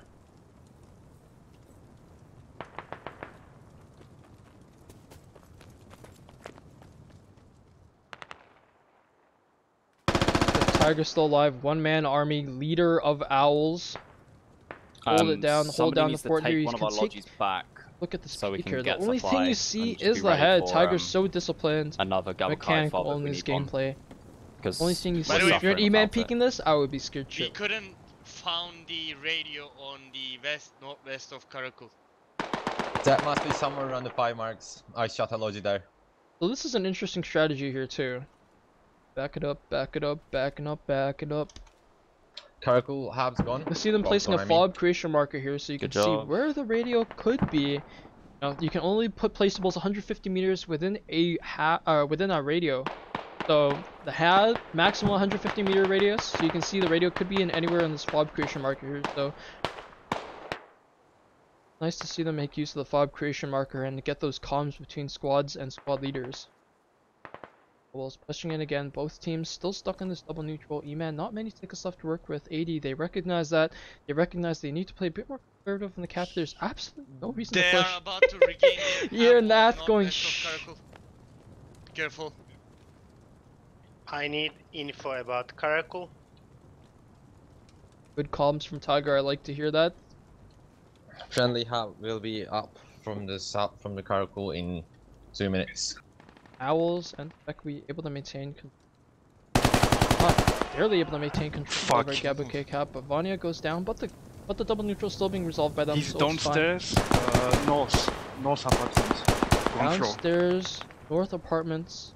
Tiger's still alive. One-man army, leader of owls. Hold it down. Hold down the fort here. You can take. Back. Look at the So speaker. The only thing you see is the head. Tiger's so disciplined. Another mechanical in this gameplay. Because only thing you see. If you're an E.M.A.N peeking this, I would be scared shit. We couldn't found the radio on the northwest of Karakul. That must be somewhere around the 5 marks. I shot a logi there. So this is an interesting strategy here too. Back it up, back it up, backing up, back it up. Karakul hab's gone. You see them placing a fob creation marker here, so you can see where the radio could be. Now, you can only put placeables 150 meters within a radio. So the HAB maximum 150 meter radius. So you can see the radio could be in anywhere in this fob creation marker here. So nice to see them make use of the fob creation marker and get those comms between squads and squad leaders. owLs pushing in again. Both teams still stuck in this double neutral. E.M.A.N, not many tickets left to work with. 80, they recognize that. They recognize they need to play a bit more conservative in the cap. There's absolutely no reason to push. They are about to regain You're Nath going shh. Careful. I need info about Karakul. Good comms from Tiger, I like to hear that. Friendly hub will be up from the south, from the Karakul in 2 minutes. owLs and SpecOE able to maintain barely able to maintain control over Gabuke cap, but Vanya goes down, but the double neutral is still being resolved by them. He's so downstairs, north apartments. Downstairs, north apartments.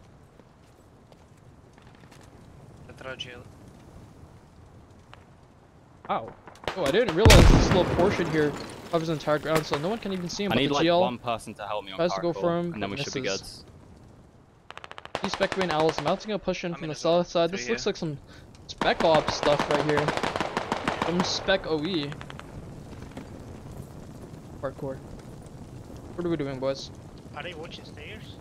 Wow. Oh, I didn't realize this little portion here covers the entire ground, so no one can even see him. I need like one person to help me on to go for him, and then we should be good. These SpecOE and owLs mounting a push in from the south side. This looks like some SpecOps stuff right here. Some SpecOE. Hardcore. What are we doing, boys? Are they watching stairs?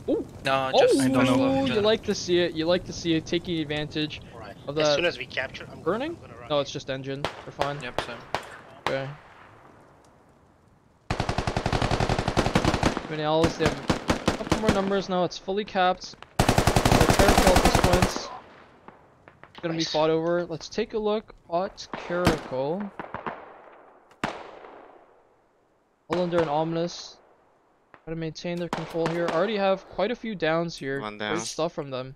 Ooh. No, just I don't know. You like to see it. You like to see it taking advantage of that. As soon as we capture, I'm burning. Gonna run no, it's just engine. We're fine. Yep, same. Okay. Many owls. They have a couple more numbers now. It's fully capped. They're careful at this point. It's gonna be fought over. Let's take a look at Karakul. All under an ominous. Try to maintain their control here. Already have quite a few downs here. Great stuff from them.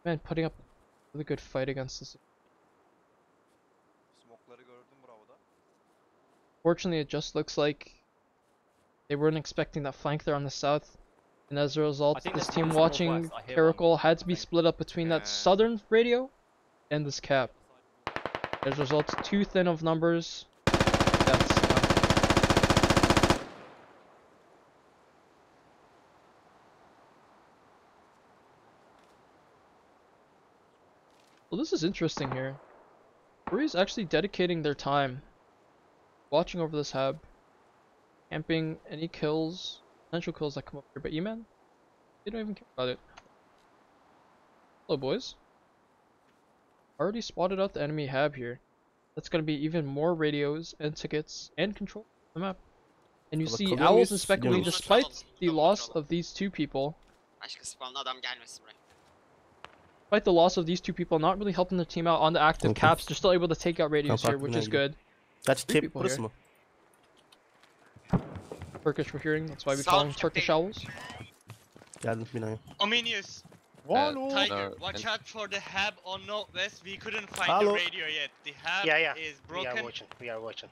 Man, putting up a really good fight against this. Fortunately, it just looks like they weren't expecting that flank there on the south. And as a result, this team watching Karakul had to be split up between that southern radio and this cap. As a result, too thin of numbers. That's well, this is interesting here. Korea's actually dedicating their time watching over this hub, camping any kills, potential kills that come up here. But E.M.A.N, they don't even care about it. Hello, boys. Already spotted out the enemy hab here. That's gonna be even more radios and tickets and control on the map. And you see owls and SpecOE, despite the loss of these two people. Despite the loss of these two people, not really helping their team out on the active caps, they're still able to take out radios here, which is good. That's three people here. Turkish we're hearing, that's why we call them Turkish owls. Ominius. Tiger, watch out for the hab on northwest. We couldn't find the radio yet. The hab is broken. We are watching.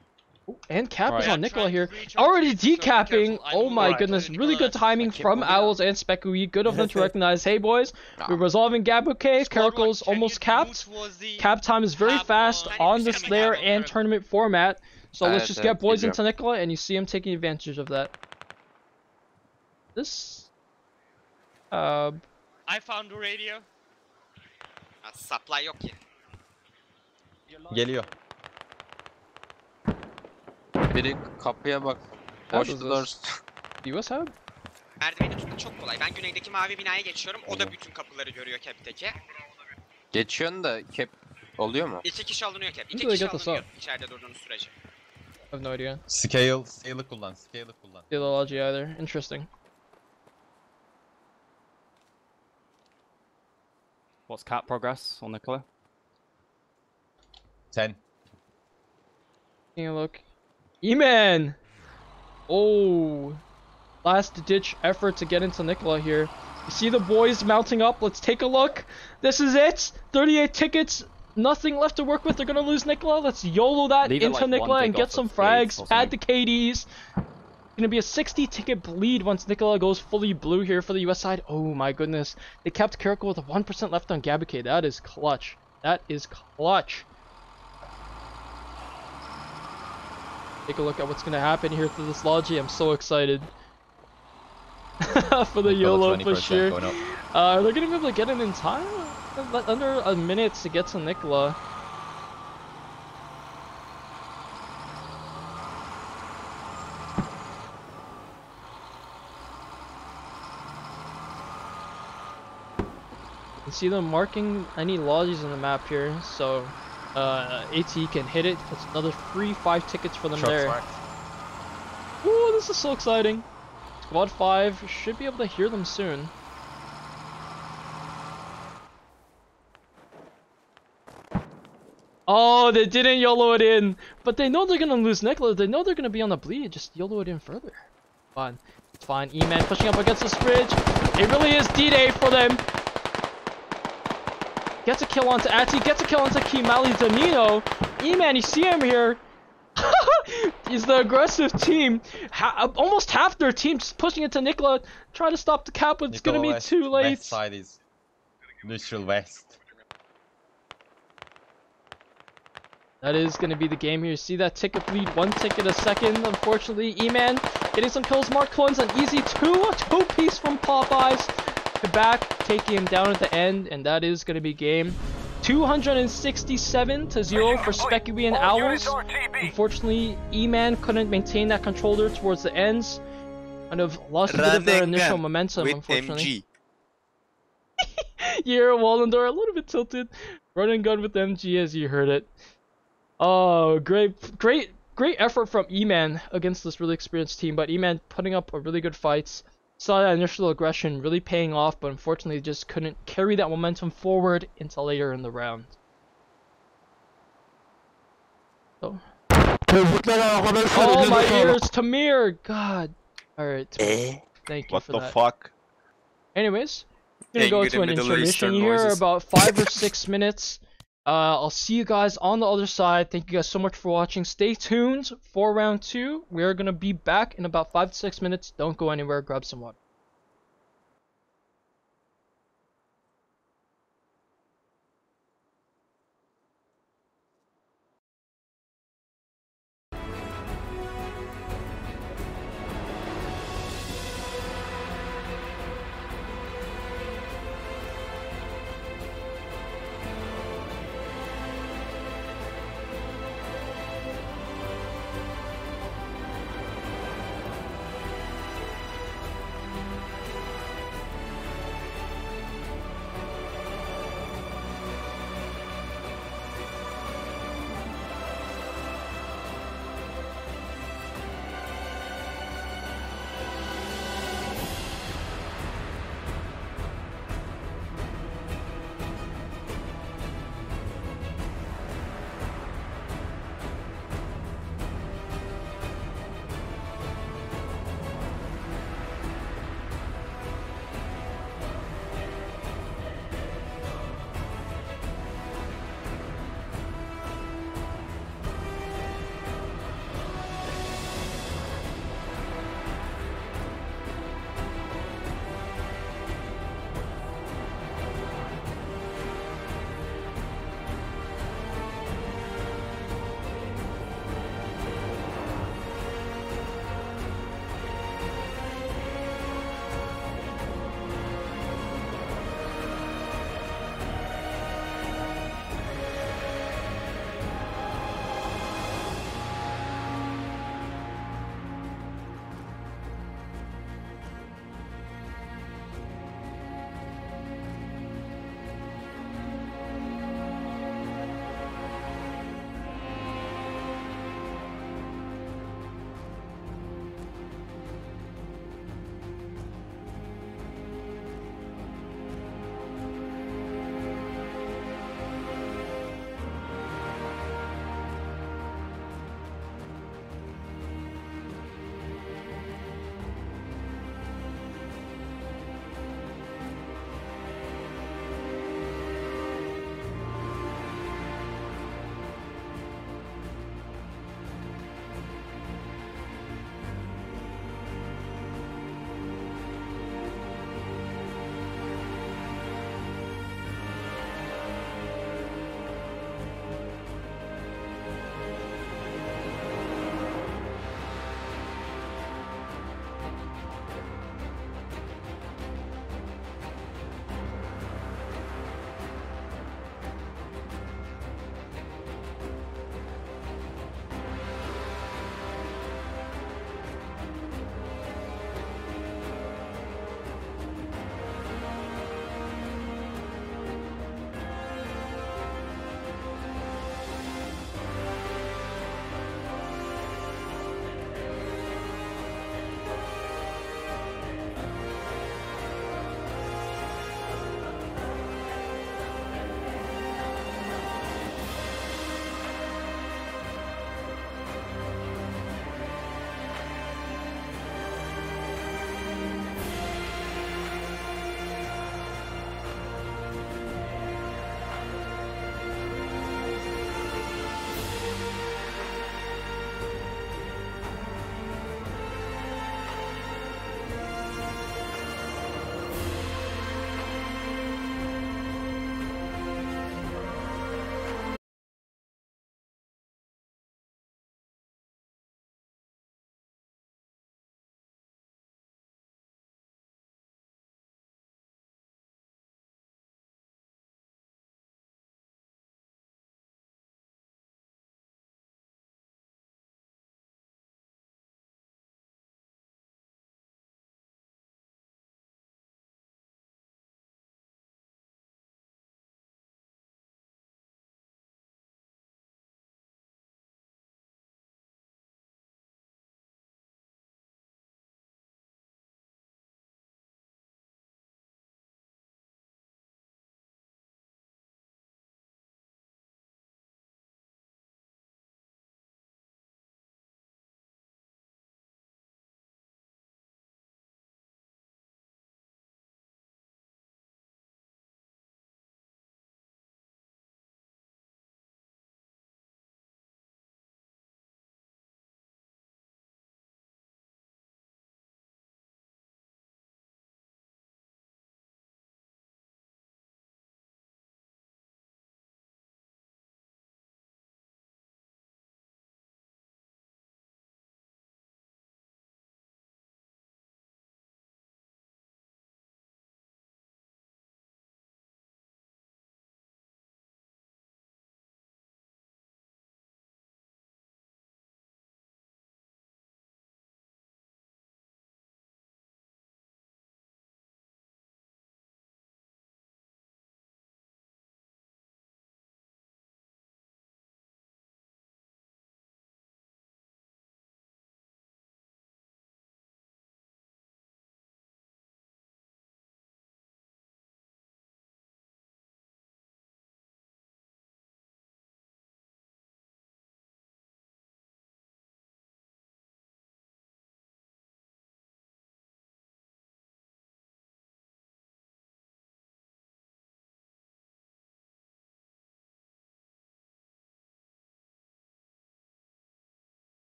Ooh, and Cap is on Nicola here. Already decapping. Oh my goodness. Really good timing from owls and SpecOE. Good of them to recognize, hey boys, we're resolving gap bouquets. Caracal's almost capped. Cap time is very fast on this layer and tournament format. So let's just get boys into Nicola, and you see him taking advantage of that. This... I found the radio. Supply yok ki. Geliyor. Biri kapıya bak. Boştular. US hub? Merdiveni tutmak çok kolay. Ben güneydeki mavi binaya geçiyorum. O da bütün kapıları görüyor cap'teki. Geçiyorsun da cap oluyor mu? 2 kişi alınıyor cap. 2 kişi alınıyor içeride durduğunuz sürece. I have no idea. Scale'ı kullan. Theology either. Interesting. What's cap progress on Nicola? 10. Taking a look. E.M.A.N! Oh, last ditch effort to get into Nicola here. You see the boys mounting up. Let's take a look. This is it. 38 tickets. Nothing left to work with. They're gonna lose Nicola. Let's YOLO that into like Nicola and get some frags. Add the KDs. Gonna be a 60 ticket bleed once Nicola goes fully blue here for the US side. Oh my goodness. They kept Caracal with 1% left on Gabuke. That is clutch. That is clutch. Take a look at what's gonna happen here through this logi. I'm so excited. For the YOLO for sure. They're gonna be able to get it in time? Under a minute to get to Nicola. You see them marking any lodges on the map here, so AT can hit it. That's another free 5 tickets for them there. Ooh, this is so exciting. Squad 5 should be able to hear them soon. Oh, they didn't YOLO it in, but they know they're gonna lose Nicola. They know they're gonna be on the bleed. Just YOLO it in further. Fine, it's fine. E.M.A.N pushing up against this bridge. It really is D-Day for them. Gets a kill onto Ati, gets a kill onto Kimali Danino. E.M.A.N, you see him here. He's the aggressive team. Almost half their team just pushing into Nicola. Try to stop the cap, but it's gonna be too late. West side is neutral west. That is going to be the game here. See that ticket bleed, 1 ticket a second. Unfortunately, E.M.A.N getting some kills. Mark Clun's an easy two-piece from Popeyes. Back, taking him down at the end, and that is going to be game 267-0 for SpecOE and owls. Unfortunately, E.M.A.N couldn't maintain that controller towards the ends. Kind of lost a bit of their initial momentum, unfortunately. Here, Wallendor, a little bit tilted. Run and gun with MG as you heard it. Oh, great effort from E.M.A.N against this really experienced team, but E.M.A.N putting up a really good fight. Saw that initial aggression really paying off, but unfortunately just couldn't carry that momentum forward until later in the round. Oh, oh my ears, Tamir! God. Alright, thank you for that. What the fuck? Anyways, we're gonna go to an intermission here, about 5 or 6 minutes. I'll see you guys on the other side. Thank you guys so much for watching. Stay tuned for round 2. We are going to be back in about 5 to 6 minutes. Don't go anywhere. Grab some water.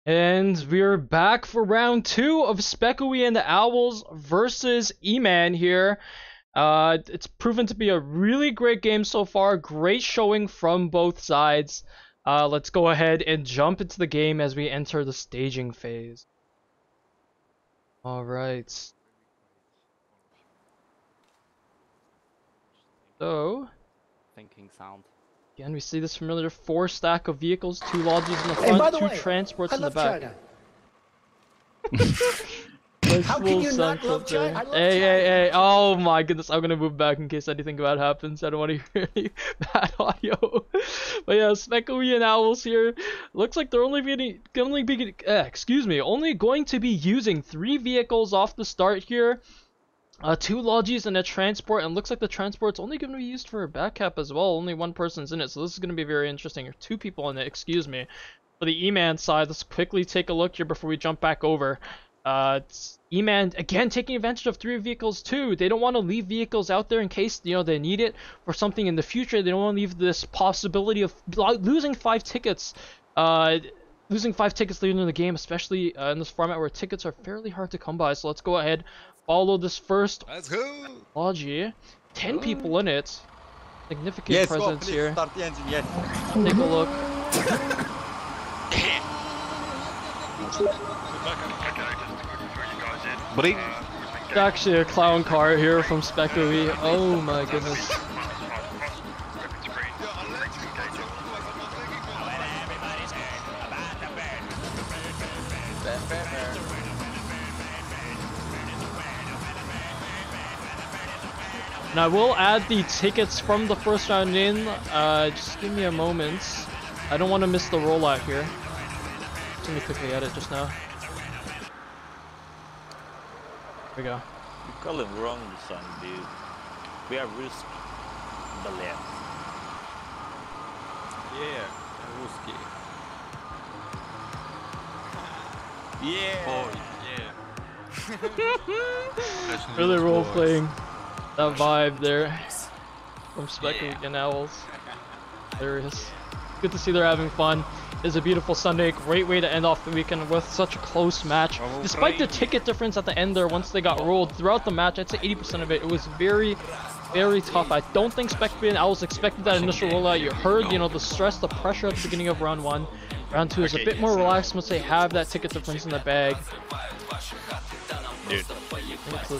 And we're back for round 2 of SpecOE and the owLs versus E.M.A.N here. It's proven to be a really great game so far. Great showing from both sides. Let's go ahead and jump into the game as we enter the staging phase. Alright. So, thinking sound. Again, we see this familiar 4 stack of vehicles, 2 lodges in the front, 2 transports in the back. How can you not love China? I love China. Hey, oh my goodness, I'm gonna move back in case anything bad happens. I don't want to hear any bad audio. But yeah, SpecOE and owLs here. Looks like they're only going to be using 3 vehicles off the start here. 2 lodges and a transport, and looks like the transport's only going to be used for a back cap as well. Only 1 person's in it, so this is going to be very interesting. Or 2 people in it, excuse me. For the E.M.A.N side, let's quickly take a look here before we jump back over. E.M.A.N again taking advantage of 3 vehicles too. They don't want to leave vehicles out there in case they need it for something in the future. They don't want to leave this possibility of losing 5 tickets. Losing 5 tickets later in the game, especially in this format where tickets are fairly hard to come by. So let's go ahead, follow this first lodge here. 10 people in it. Significant presence here. Start the engine, yes. Take a look. It's actually a clown car here from SpecOE. Oh my goodness. And I will add the tickets from the first round in. Just give me a moment. I don't want to miss the rollout here. Let me quickly edit just now. Here we go. You call him wrong this time, dude. We are risk the left. Yeah, risky. Yeah. Oh, yeah. Really role playing that vibe there from SpecOE and owLs. Hilarious. Good to see they're having fun. It's a beautiful Sunday. Great way to end off the weekend with such a close match. Despite the ticket difference at the end there, once they got rolled throughout the match, I'd say 80% of it, it was very, very tough. I don't think SpecOE and owLs expected that initial rollout. You heard, the stress, the pressure at the beginning of round 1. Round 2 is a bit more relaxed once they have that ticket difference in the bag. Dude.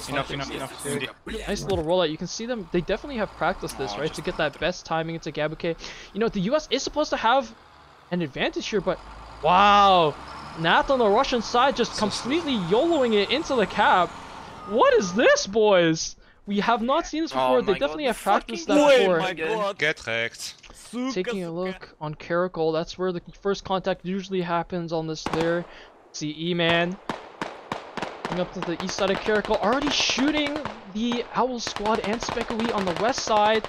Enough. Nice little rollout. You can see them. They definitely have practiced this, right? To get that best timing into Gabuke. The US is supposed to have an advantage here, but wow. Nath on the Russian side just completely YOLOing it into the cap. What is this, boys? We have not seen this before. They definitely have practiced that before. Get wrecked. Taking a look on Caracal, that's where the first contact usually happens on this there. See E.M.A.N. up to the east side of Caracal, already shooting the owL squad and SpecOE on the west side.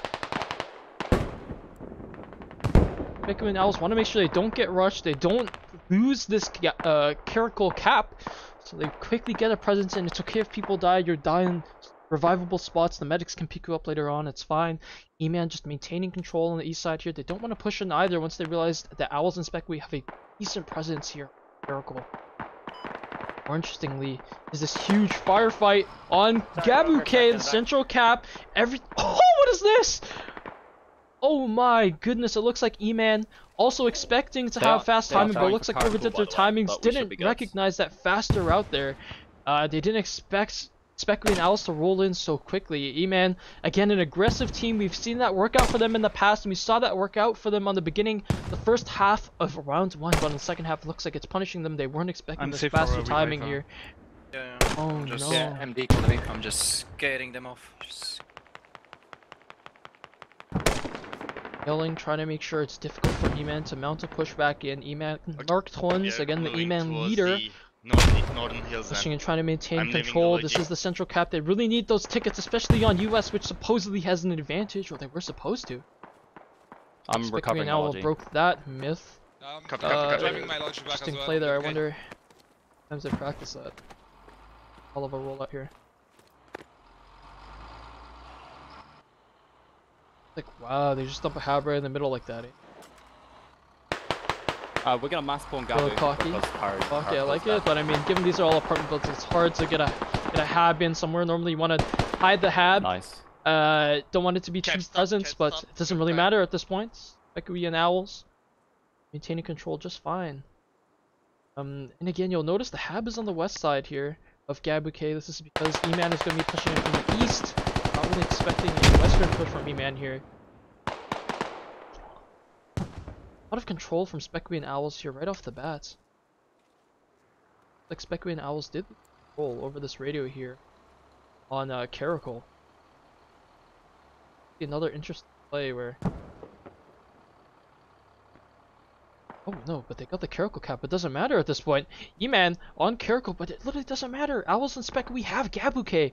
SpecOE and owls want to make sure they don't get rushed, they don't lose this Caracal cap, so they quickly get a presence in. It's okay if people die, you're dying revivable spots, the medics can pick you up later on, it's fine. E.M.A.N just maintaining control on the east side here. They don't want to push in either once they realize that owls and SpecOE have a decent presence here. Caracal. More interestingly, is this huge firefight on Gabuke, the central cap. Oh, what is this? Oh my goodness, it looks like E.M.A.N also expecting to have fast timing, but it looks like whoever did their timings didn't recognize that faster route there. They didn't expect SpecOE and owls to roll in so quickly. E.M.A.N, again, an aggressive team. We've seen that work out for them in the past, and we saw that work out for them on the beginning, the first half of round 1, but in the second half, it looks like it's punishing them. They weren't expecting this faster timing here. Yeah, oh just, no. Yeah, MD calling. I'm just scaring them off. Yelling, trying to make sure it's difficult for E.M.A.N to mount a pushback in. E.M.A.N, Narc Twins, again, the E.M.A.N leader. Northern hills, pushing and trying to maintain control. This is the central cap. They really need those tickets, especially on US, which supposedly has an advantage, or they were supposed to. I'm recovering now broke that myth. Driving my lodge back interesting as well. play there. I wonder how times they practice that. All of a rollout here. Like wow, they just dump a hab right in the middle like that. We're gonna mass spawn A little Gabu. cocky. Okay, I like it, but I mean, given these are all apartment builds, it's hard to get a hab in somewhere. Normally you want to hide the hab. Nice. Don't want it to be too present, but it doesn't really matter at this point. SpecOE and owls maintaining control just fine. And again, you'll notice the hab is on the west side here of Gabuke. This is because E.M.A.N is going to be pushing it from the east. Not really expecting a western push from E.M.A.N here. A lot of control from SpecOE and owls here right off the bat. Like SpecOE and owls did control over this radio here on Caracal. Another interesting play where... Oh no, but they got the Caracal cap. It doesn't matter at this point. E.M.A.N on Caracal, but it literally doesn't matter. Owls and SpecOE have Gabuke.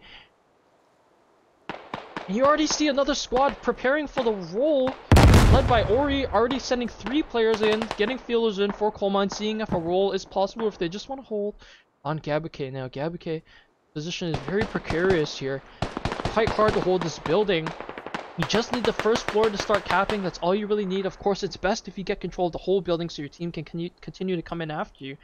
And you already see another squad preparing for the roll, led by Ori, already sending 3 players in, getting feelers in for coal mine, seeing if a roll is possible, if they just want to hold on Gabuke. Now Gabuke position is very precarious here. Quite hard to hold this building. You just need the first floor to start capping. That's all you really need. Of course, it's best if you get control of the whole building so your team can continue to come in after you.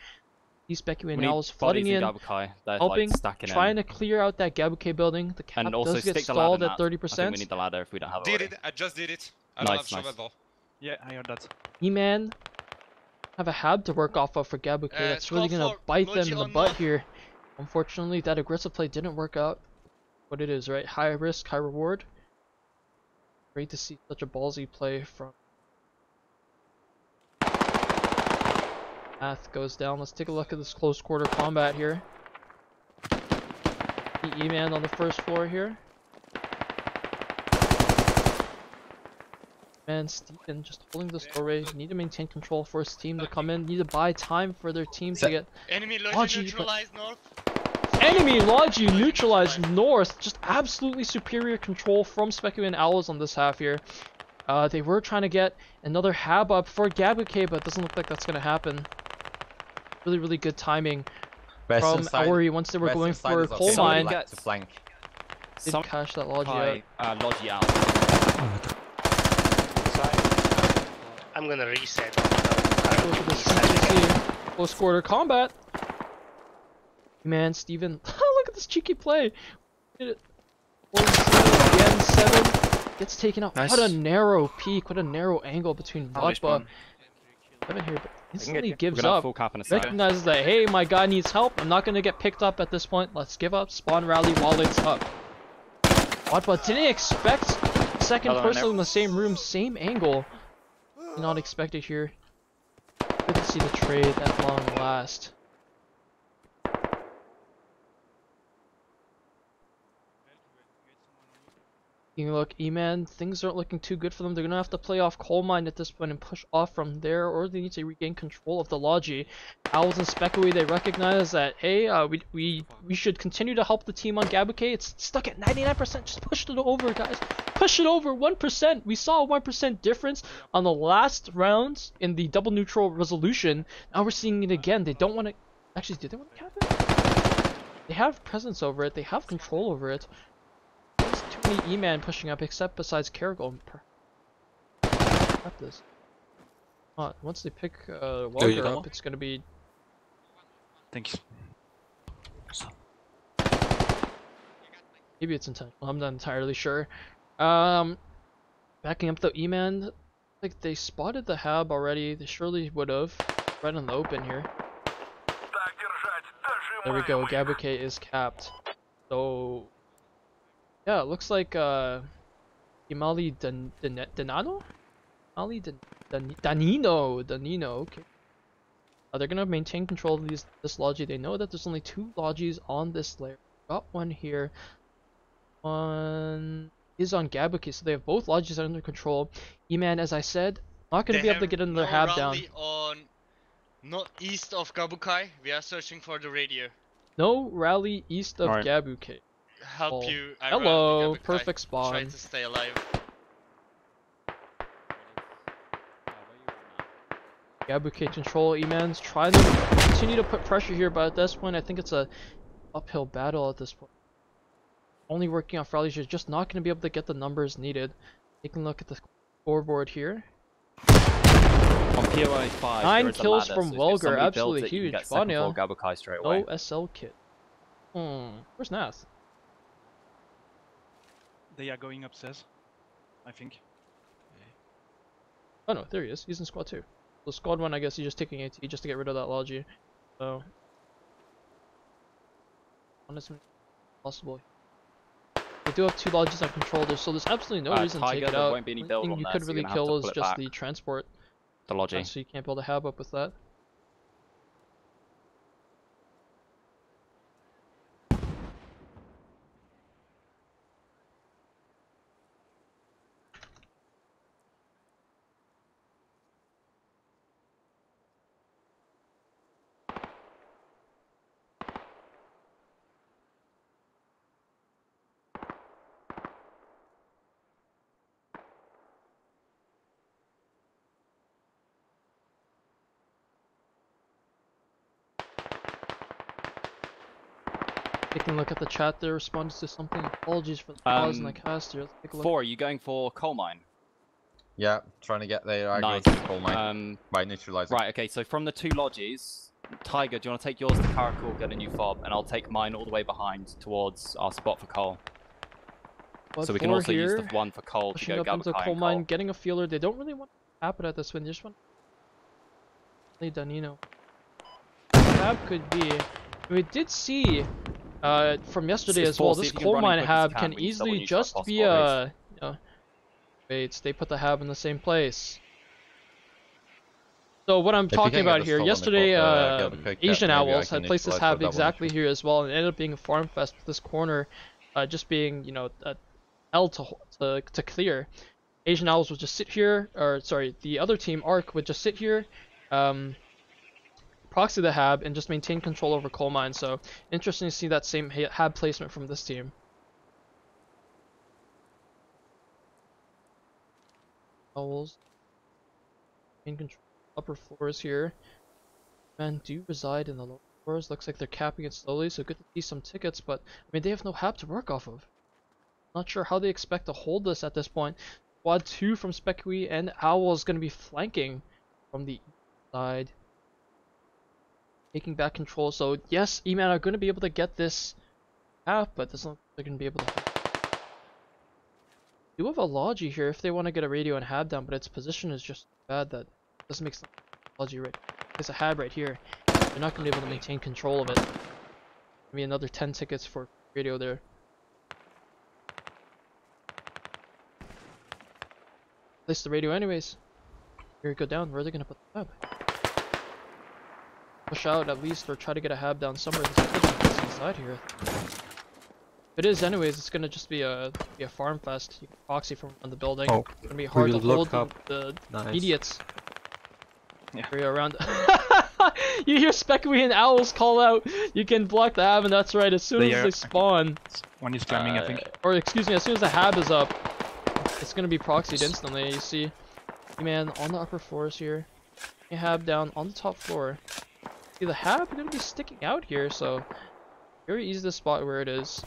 These SpecOE and owls flooding in, helping, trying to clear out that Gabuke building. The cap does get stalled at 30%. I think we need the ladder if we don't have it. I just did it. I don't have shovel though. Yeah, I heard that. E.M.A.N have a hab to work off of for Gabuke. That's really gonna bite them in the butt here. Unfortunately, that aggressive play didn't work out. What it is, right? High risk, high reward. Great to see such a ballsy play from Math goes down. Let's take a look at this close quarter combat here. E.M.A.N on the first floor here. Man, Steven just holding this doorway. Need to maintain control for his team to come in. Need to buy time for their team to get enemy Logi neutralized north. Enemy Logi neutralized north. Just absolutely superior control from SpecOE and owls on this half here. They were trying to get another hab up for Gabuke, but it doesn't look like that's gonna happen. Really good timing from Ori once they were going for coal mine. Didn't cash that Logi out. Logi out. I'm gonna reset. Close quarter combat. Man, Steven. Look at this cheeky play. Again, 7 gets taken out. Nice. What a narrow peak. What a narrow angle between Vodba. 7 here, but instantly gives up. Recognizes that, hey, my guy needs help. I'm not going to get picked up at this point. Let's give up. Spawn rally while it's up. Vodba didn't expect second person in the same room, same angle. Did not expect it here. Good to see the trade at long last. Look, E.M.A.N, things aren't looking too good for them. They're gonna have to play off coal mine at this point and push off from there, or they need to regain control of the Logi. Owls and SpecOE, they recognize that, hey, we should continue to help the team on Gabuke. It's stuck at 99%. Just push it over, guys. Push it over 1%. We saw a 1% difference on the last round in the double neutral resolution. Now we're seeing it again. They don't want to. Actually, do they want to cap it? They have presence over it. They have control over it. There's too many E.M.A.N pushing up, except besides Caracal. This. Once they pick Walker up, it's gonna be. Thanks. Maybe it's intentional. I'm not entirely sure. Backing up though, E.M.A.N, like they spotted the hab already. They surely would have. Right in the open here. There we go. Gabuke is capped. So. Yeah, it looks like Imali Danino? Imali Danino, okay. They're gonna maintain control of this Logi. They know that there's only 2 Logis on this layer. Got one here. One is on Gabuke, so they have both Logis under control. E.M.A.N, as I said, not gonna be able to get another hab down. Not east of Gabukai. We are searching for the radio. No rally east of Gabuke. Help you. Hello, perfect spawn. Try to stay alive. Gabuke control. E.M.A.N's trying to continue to put pressure here, but at this point, I think it's a uphill battle at this point. Only working off rallies, you're just not going to be able to get the numbers needed. Taking a look at the scoreboard here. On POA 5, 9 kills ladder, from so Welger, absolutely huge. Vanya, straight away. no SL kit. Where's Nath? They are going upstairs, I think. Oh no, there he is. He's in squad 2. So squad 1, I guess he's just taking AT just to get rid of that logi. So, honestly, possible. They do have 2 lodges on control there, so there's absolutely no reason to take it out. Won't be any The build thing on you there, could so really you're kill have to is pull it just back. the transport. The logi. So you can't build a hab up with that. Taking a look at the chat there, responds to something. Apologies for the pause in the cast here. Let's take a look. 4, are you going for coal mine? Yeah, trying to get there. I Nice. go to the coal mine by neutralizing. Right, okay, so from the 2 lodges, Tiger, do you want to take yours to Karakul, get a new fob, and I'll take mine all the way behind towards our spot for coal. So we can also use the one for coal to go up into Gabakai coal and mine, coal. getting a feeler. They don't really want to tap it at this one. They just want to play Danino. Hab could be. We did see from yesterday as well. This coal mine hab can easily just be a. Wait, they put the hab in the same place. So what I'm talking about here, yesterday Asian owls had placed this hab exactly here as well, and it ended up being a farm fest with this corner just being, you know, held to clear. Asian owls would just sit here, or sorry, the other team, Arc, would just sit here, proxy the hab, and just maintain control over coal mine. So interesting to see that same hab placement from this team. Owls in control upper floors here. Men do reside in the lower floors. Looks like they're capping it slowly, so good to see some tickets, but I mean they have no hab to work off of. Not sure how they expect to hold this at this point. Squad 2 from SpecOE and owL is going to be flanking from the east side, taking back control. So yes, E.M.A.N are going to be able to get this half, but doesn't look like they're going to be able to. They do have a logi here if they want to get a radio and hab down, but its position is just bad that it doesn't make sense. Logi right. There's a hab right here. They're not going to be able to maintain control of it. Maybe another 10 tickets for radio there. Place the radio anyways. Here we go down. Where are they going to put the hab? Push out at least, or try to get a hab down somewhere. There's inside here. If it is anyways, it's going to just be a farm fest. You can proxy from the building. Oh, it's going to be hard to hold the idiots. Area around. You hear SpecOE and owls call out, you can block the hab, and that's right, as soon as they spawn. One is climbing, I think. Or excuse me, as soon as the hab is up, it's gonna be proxied instantly. You see E.M.A.N on the upper floors here. You hab down on the top floor. See the hab gonna be sticking out here, so very easy to spot where it is.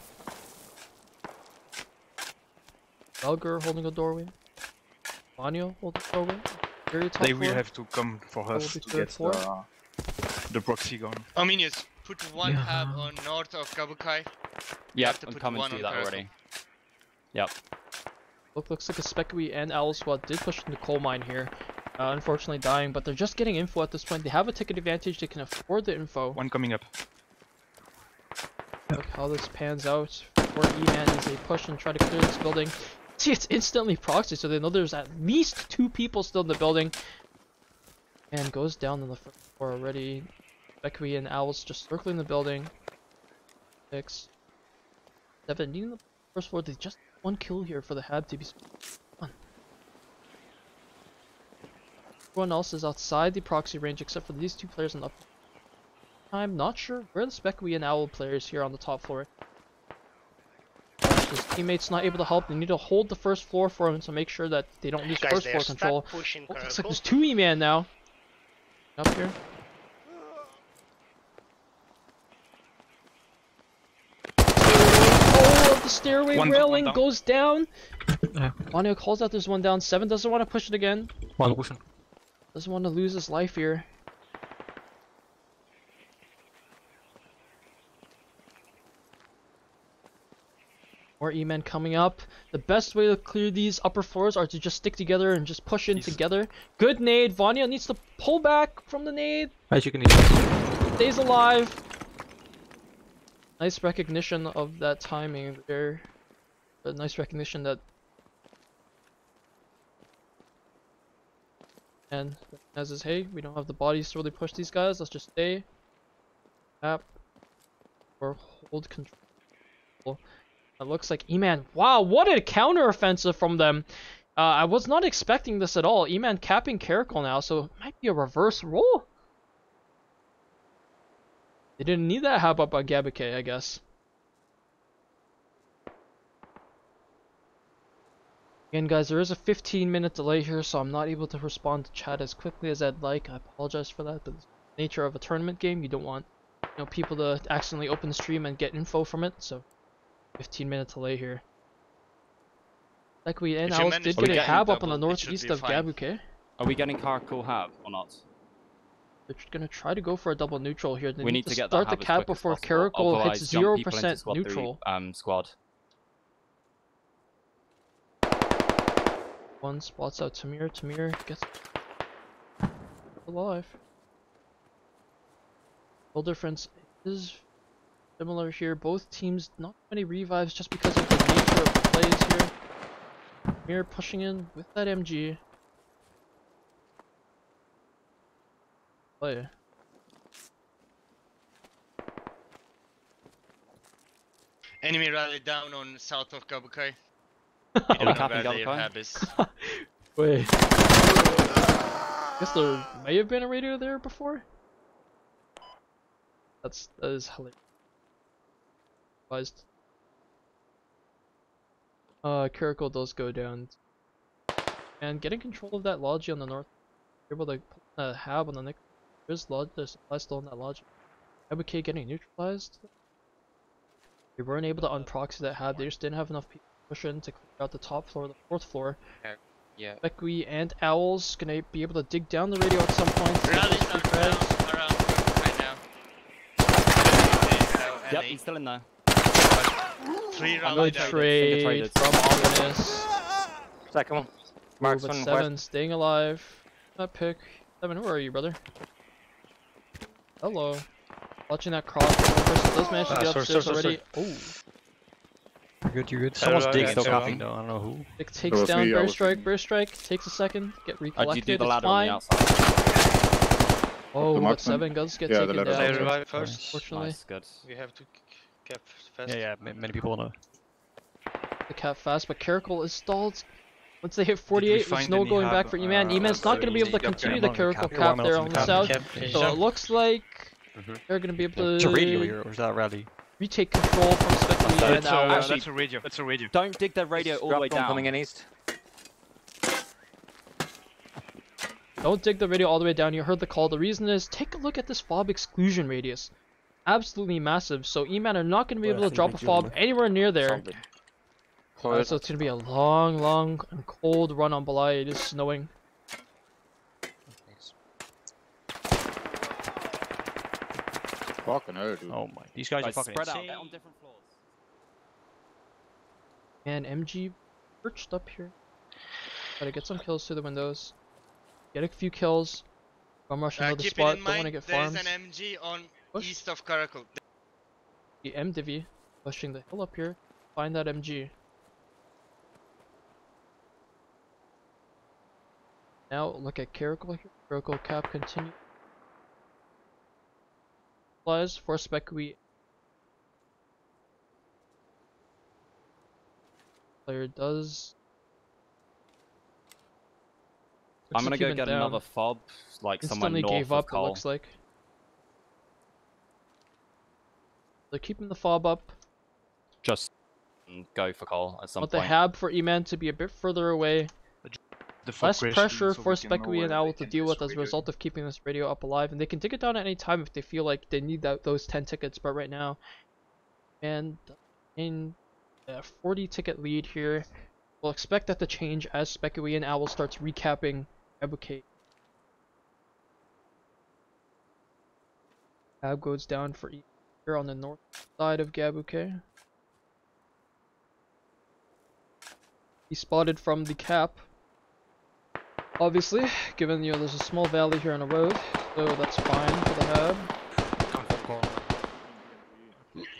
Belger holding a doorway. Vanyo holding a doorway. They will have to come for us to get the proxy going. Arminius, put one hab on north of Gabukai. Yep, I'm coming to do that already. Yep. Looks like a SpecOE and owL squad did push into coal mine here. Unfortunately dying, but they're just getting info at this point. They have a ticket advantage, they can afford the info. One coming up. Look how this pans out for E.M.A.N as they push and try to clear this building. See, it's instantly proxy, so they know there's at least 2 people still in the building. And goes down on the first floor already. SpecOE and owls just circling the building. 6, 7, needing the first floor. They just 1 kill here for the hab to be fun. Everyone else is outside the proxy range except for these 2 players on the upper. I'm not sure where the SpecOE and owL players here on the top floor. His teammates not able to help. They need to hold the first floor for him to make sure that they don't lose first floor control. Oh, looks like there's 2 E.M.A.N now. Up here. Oh, the stairway railing goes down. Vanya calls out there's 1 down. 7 doesn't want to push it again. One pushing. Doesn't want to lose his life here. More E.M.A.N coming up. The best way to clear these upper floors are to just stick together and just push in together. Good nade. Vanya needs to pull back from the nade. As you can hear. Stays alive. Nice recognition of that timing there. A nice recognition that. And as is, hey, we don't have the bodies to really push these guys. Let's just stay. Tap. Or hold control. It looks like E.M.A.N. Wow, what a counter-offensive from them. I was not expecting this at all. E.M.A.N capping Caracal now, so it might be a reverse roll. They didn't need that hab up by Gabuke, I guess. Again, guys, there is a 15-minute delay here, so I'm not able to respond to chat as quickly as I'd like. I apologize for that, but it's the nature of a tournament game. You don't want, people to accidentally open the stream and get info from it, so 15-minute delay here. SpecOE and owls did get a hab up on the northeast of Gabuke. Are we getting Caracal hab or not? They're gonna try to go for a double neutral here. They we need to get start the cap before Caracal hits 0% neutral. Squad. One spots out Tamir. Tamir gets alive. Goal difference is similar here. Both teams not many revives just because of the nature of the plays here. Tamir pushing in with that MG. Play. Enemy rally down on south of Gabukai. I don't know where their hab is. Wait. I guess there may have been a radio there before? That is hilarious. Caracal does go down. And getting control of that Logi on the north. Able to put a hab on the next. There's supply still in that Logi. Gabuke getting neutralized. They weren't able to unproxy that hab, they just didn't have enough people to push in to clear out the top floor, the 4th floor. Yeah. SpecOE and owls gonna be able to dig down the radio at some point. Around right now. Yep, he's still in there. 3 rounds down. Trade from Ominous. Second one. Marksman 7 staying alive. That pick. 7, where are you, brother? Hello. Watching that cross. Person does manage to get upstairs already. Oh. You're good. Someone's still capping though, I don't know who. It takes down Bear Strike. Takes a second. Get recollected. Do the ladder on the outside. Oh, but 7 guns get taken down. They revive first. Unfortunately. Nice, good. We have to cap fast. Yeah, many people wanna. The cap fast, but Caracal is stalled. Once they hit 48, there's no going back for E.M.A.N. E.M.A.N's not going to be able to continue the Caracal cap there on the south. So it looks like they're going to be able to. It's a radio here, or is that rally? Retake control from SpecOE and owls. That's a radio. That's a radio. Don't dig the radio all the way down. Coming in east. Don't dig the radio all the way down. You heard the call. The reason is, take a look at this fob exclusion radius. Absolutely massive. So E.M.A.N are not going to be able to drop a fob anywhere near there. So it's going to be a long and cold run on Balai. It is snowing. Fucking hell, dude. Oh my, these guys are fucking spread insane. out on different floors. And MG perched up here. Gotta get some kills through the windows. Get a few kills. I'm rushing to the spot. Don't want to get farms. There's an MG on east of Caracal. The M divvy pushing the hill up here. Find that MG. Now look at Caracal here. Caracal cap continue. Applies for SpecOE. Player does. I'm gonna go get another fob, like someone north gave up, of Cole. it looks like. They're keeping the fob up. Just go for Cole at some Want point. the hab for E.M.A.N to be a bit further away. Less pressure for SpecOE and owl to deal with as a result of keeping this radio up alive, and they can take it down at any time if they feel like they need those 10 tickets. But right now, and in a 40 ticket lead here, we'll expect that to change as SpecOE and owl starts recapping Gabuke. Hab goes down for E here on the north side of Gabuke. He's spotted from the cap. Obviously, given there's a small valley here on the road, so that's fine for the Hab.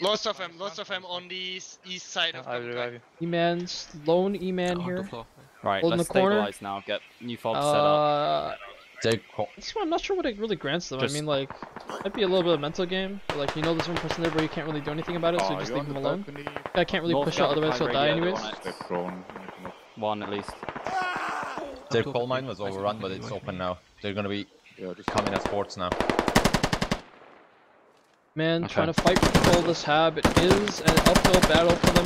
Lots of them on the east side of Gabukai. E.M.A.N's lone E.M.A.N here. Right, holding let's the corner. stabilize now. Get new fobs set up. This one, I'm not sure what it really grants them. I mean, like, might be a little bit of mental game. But, like, there's one person there where you can't really do anything about it, so you just leave him alone. I can't really push out, otherwise he'll die anyways. One at least. Their coal mine was overrun, but it's open now. They're gonna be coming as forts now. Man, trying to fight for control of this Hab. It is an uphill battle for them.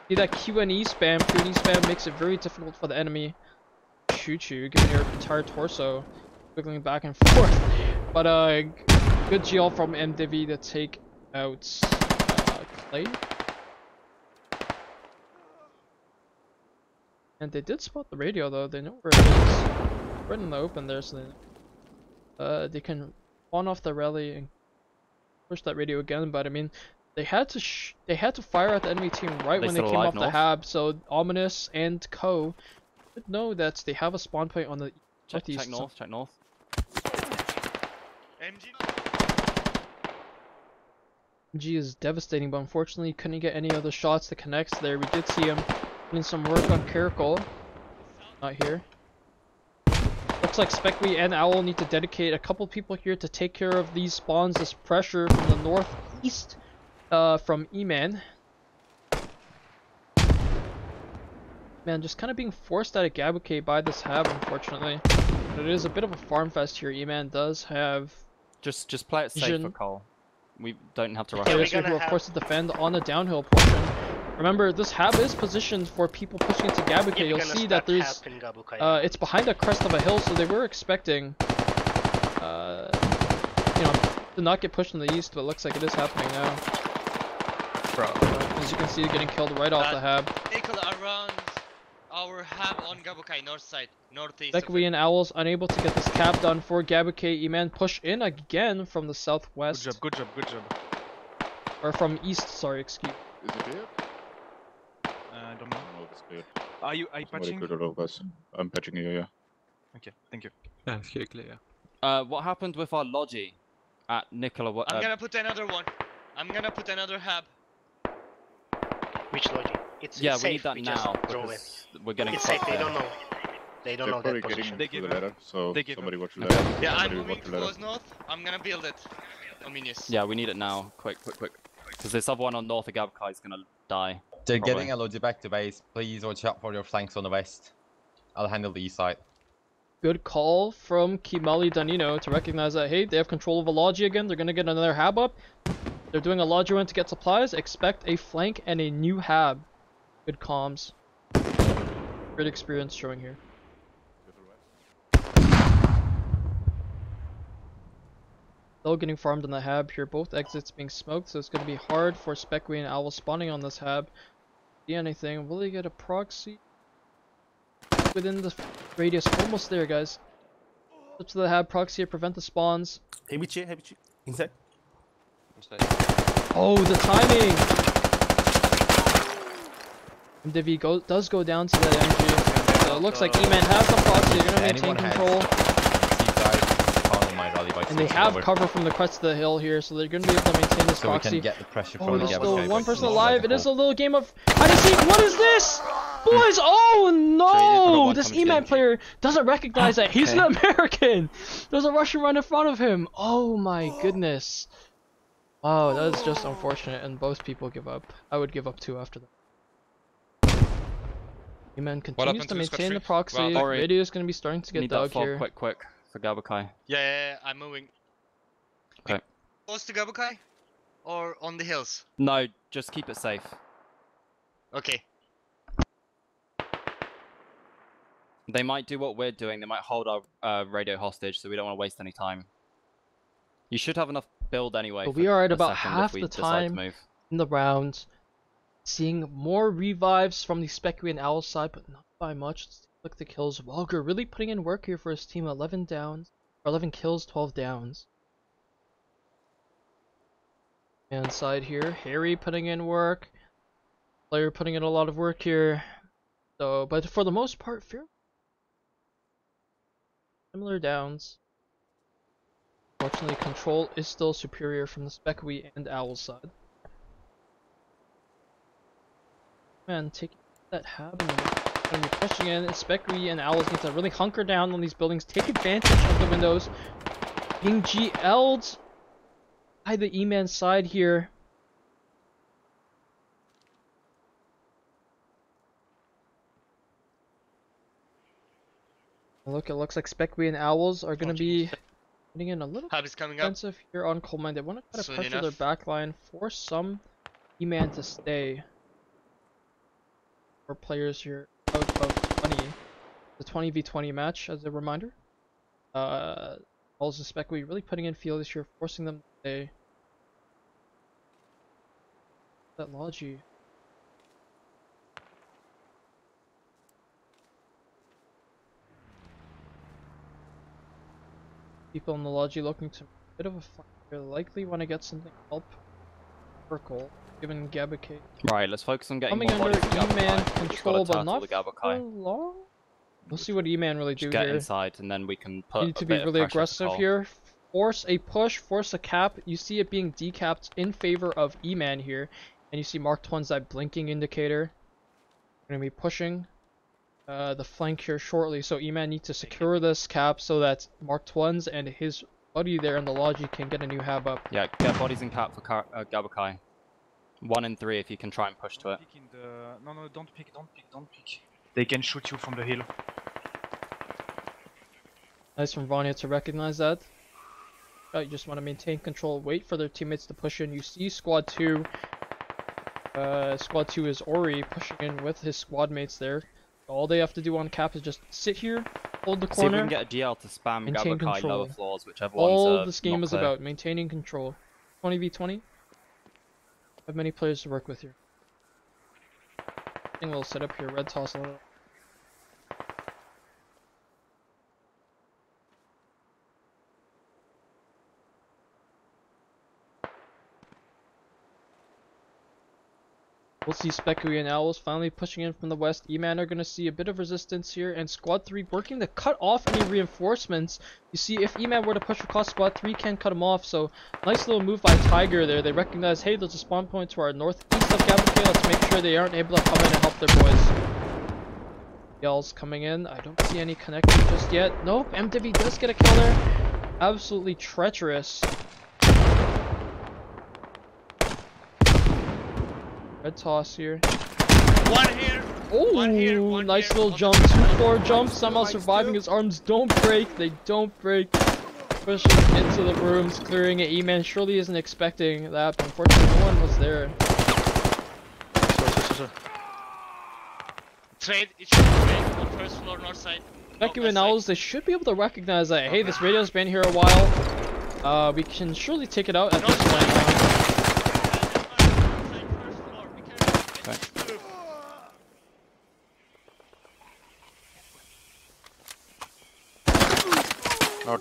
See that Q&E spam, Q&E spam makes it very difficult for the enemy to shoot you, given your entire torso wiggling back and forth. But good GL from MDV to take out Clay. And they did spot the radio though, they know where it is. Right in the open there, so they can spawn off the rally and push that radio again, but I mean, they had to fire at the enemy team right when they came off the Hab, so Ominous and Co should know that they have a spawn point on the northeast. Check north, check north. MG is devastating, but unfortunately couldn't get any other shots to connect there. We did see him doing some work on Caracol. Not here. Looks like SpecOE and owL need to dedicate a couple people here to take care of these spawns, this pressure from the northeast from E.M.A.N. Man, just kind of being forced out of Gabuke by this Hab, unfortunately. But it is a bit of a farm fest here. E.M.A.N does have... Just play it safe for Cole. We don't have to rush. Players who are forced to defend on the downhill portion. Remember, this Hab is positioned for people pushing into Gabuke. You'll see that there's, it's behind a crest of a hill, so they were expecting, to not get pushed in the east, but it looks like it is happening now. As you can see, getting killed right off the Hab. Nicola around our Hab on Gabukai, north side, northeast. SpecOE and owls unable to get this cap done for Gabuke. E.M.A.N push in again from the southwest. Good job. Or from east, sorry, excuse me. Is it here? I don't know. No, it's clear. Are you patching? I'm patching here, yeah. Okay, thank you. Yeah, it's clear. What happened with our Logi at Nicola? I'm gonna put another one. I'm gonna put another Hab. Which Logi? It's we safe. need that now. We're getting it's safe. They don't know. They don't know that position. position. They give the ladder, so somebody watch the Okay. ladder. Yeah, I'm moving towards north. I'm gonna build it. Ominius. Yeah, we need it now. Quick. Because this other one on north of Gabukai is gonna die. They're getting a Logi back to base. Please watch out for your flanks on the west. I'll handle the east side. Good call from Kimali Danino to recognize that, hey, they have control of a Logi again. They're gonna get another Hab up. They're doing a Logi run to get supplies. Expect a flank and a new Hab. Good comms. Great experience showing here. Still getting farmed on the Hab here. Both exits being smoked, so it's going to be hard for SpecOE and owL spawning on this Hab. See anything? Will they get a proxy? Within the radius. Almost there, guys. Up to the Hab proxy to prevent the spawns. Heavy check. Inside. Oh, the timing! And Divi does go down to that energy. So it looks like E.M.A.N has the proxy. They're going to maintain control. And they have cover from the crest of the hill here, so they're going to be able to maintain this proxy. We can get the pressure from there's the still one person alive. It is a little game of hide and seek. What is this? Boys, oh no! This E.M.A.N player doesn't recognize that he's an American. There's a Russian right in front of him. Oh my goodness. Wow, that is just unfortunate, and most people give up. I would give up too after that. E.M.A.N continues to maintain the proxy. Radio is going to be starting to get dug here. Quick. For Gabukai. Yeah, I'm moving. Okay. Close to Gabukai? Or on the hills? No, just keep it safe. Okay. They might do what we're doing. They might hold our radio hostage, so we don't want to waste any time. You should have enough build anyway. But we are at about half the time in the round. Seeing more revives from the SpecOE and owL side, but not by much. Look at the kills. Walker really putting in work here for his team. 11 downs, or 11 kills, 12 downs. Inside here, Harry putting in work. Player putting in a lot of work here. So, but for the most part, fairly similar downs. Fortunately, control is still superior from the SpecOE and owls side. Man, taking that hab and gonna be pushing in. SpecOE and owls need to really hunker down on these buildings, take advantage of the windows. Being GL'd by the E.M.A.N side here. Look, it looks like SpecOE and owls are gonna be putting in a little defensive here on coal mine. They want to try to pressure their backline, force some E.M.A.N to stay. For players here out of 20, the 20v20 match as a reminder. Also SpecOE really putting in fielders here, forcing them to stay. That Logi. People in the Logi looking to a bit of a fight here, likely want to get something help circle, given Gabake. Right, let's focus on getting coming more under bodies E.M.A.N control, but not for long. We'll see what E.M.A.N really do get here. inside, and then we can put need to be really aggressive here. Force a push, force a cap. You see it being decapped in favor of E.M.A.N here, and you see Mark 1's that blinking indicator. We're gonna be pushing the flank here shortly, so E.M.A.N needs to secure this cap so that Mark 1's and his buddy there in the Logi can get a new hab up. Yeah, get bodies in cap for Gabakai. 1 and 3 if you can try and push to it. No, don't pick. They can shoot you from the hill. Nice from Vanya to recognize that. You just want to maintain control, wait for their teammates to push in. You see Squad 2. Squad 2 is Ori pushing in with his squad mates there. All they have to do on cap is just sit here, hold the corner. See if we can get a GL to spam Gabakai lower floors, whichever one's all this game is clear. about, maintaining control. 20v20. Have many players to work with here. I think we'll set up here, red toss a little. We'll see SpecOE and owls finally pushing in from the west. E.M.A.N are going to see a bit of resistance here, and Squad 3 working to cut off any reinforcements. You see, if E.M.A.N were to push across, Squad 3 can cut them off, so nice little move by Tiger there. They recognize, hey, there's a spawn point to our northeast of Gabake. Let's make sure they aren't able to come in and help their boys. Yells coming in. I don't see any connection just yet. Nope, MDV does get a kill there. Absolutely treacherous. Red toss here. One here. Oh, one here, one nice here. little jump. 2-4 jump. Somehow surviving. His arms don't break. They don't break. Pushing into the rooms, clearing it. E.M.A.N surely isn't expecting that, but unfortunately no one was there. Trade. It should be trade on first floor north side. SpecOE and owls, they should be able to recognize that. Hey, this radio's been here a while. We can surely take it out at this point.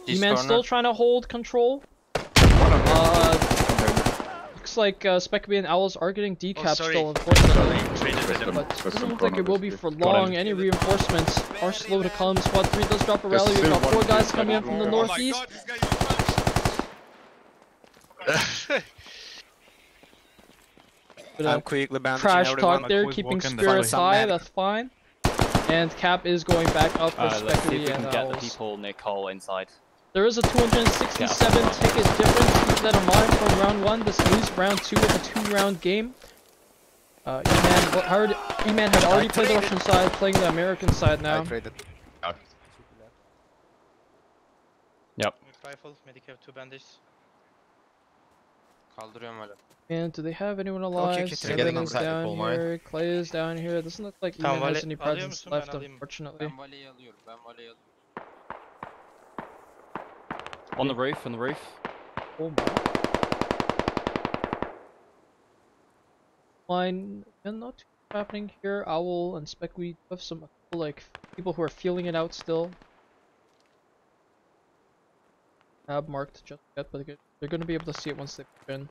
E.M.A.N still trying to hold control. Looks like SpecOE and owls are getting decapped still, unfortunately. But it doesn't look like it will be for long. Any reinforcements are slow to come. Squad 3 does drop a rally. We've got 4 guys coming in from the northeast. I'm quickly bandaging trash everyone. talk there, keeping spirits high, that's fine. And cap is going back up for SpecOE and get owls. the people near Cole inside. There is a 267 ticket difference. Keep that in mind from round 1. This is round 2 of a 2-round game. E.M.A.N had already played the Russian side, playing the American side now. Yep. Rifle, Medicare, 2 bandages. And do they have anyone alive? Seven is down here. Clay is down here. Doesn't look like E.M.A.N has any presence left, unfortunately. On the roof, Oh my. Line, and not too much happening here. Owl and SpecOE have some like people who are feeling it out still. Tab marked just yet, but they're going to be able to see it once they put in.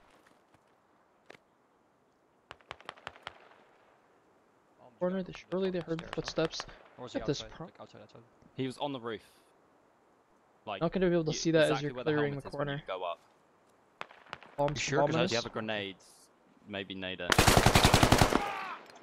corner. Surely they heard footsteps. At this point, outside. He was on the roof. Like, not gonna be able to see that exactly as you're clearing the corner. You go up. Bombs, sure? If you have a grenade, maybe nade it.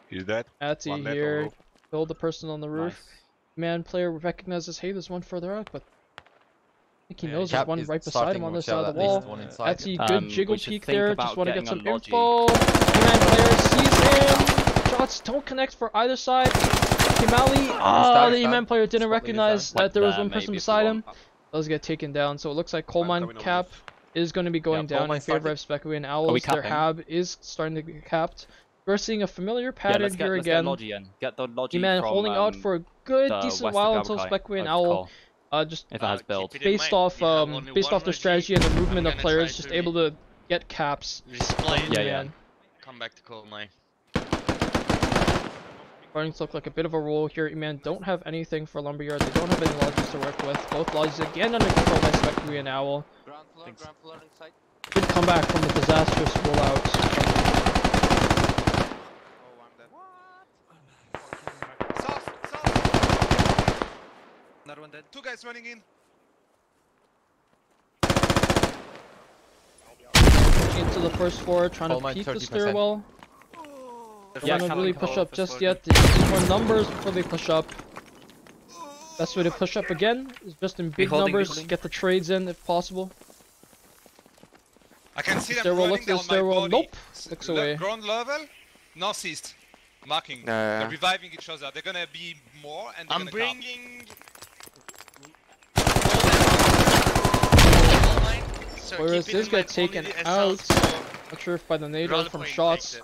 He's dead. Atty here. Killed the person on the roof. Nice. E.M.A.N player recognizes, hey, there's one further out, but I think he knows there's one right beside him on this side of the wall. Atty, good jiggle peek there. Just want to get some info. E.M.A.N player sees him. Shots don't connect for either side. Kimali, the E.M.A.N player didn't recognize that there was one person beside him. Does get taken down, so it looks like owMaN cap is going to be going down in favor of SpecOE and owLs. Their hab is starting to get capped. We're seeing a familiar pattern here again. Get the Logi E.M.A.N from, holding out for a good decent while until SpecOE and owL just if it has build. based off their strategy and the movement of players, just able to get caps. Yeah. Come back to owMaN. Starting to look like a bit of a roll here. E.M.A.N don't have anything for Lumberyard. They don't have any lodges to work with. Both lodges again under control by SpecOE and owL. Ground floor inside. Good comeback from the disastrous rollout. Another one dead. 2 guys running in. Into the first floor, trying to peek the stairwell. Yeah, don't really push up just yet. They need more numbers before they push up. Best way to push up again is just in big numbers. Get the trades in if possible. I can see them Stairwell, running down my stairwell. body. Nope. Looks away. Ground level, northeast. Marking. They're reviving each other. They're gonna be more and they're I'm bringing. Whereas this got taken out. Not sure if by the nade or from shots.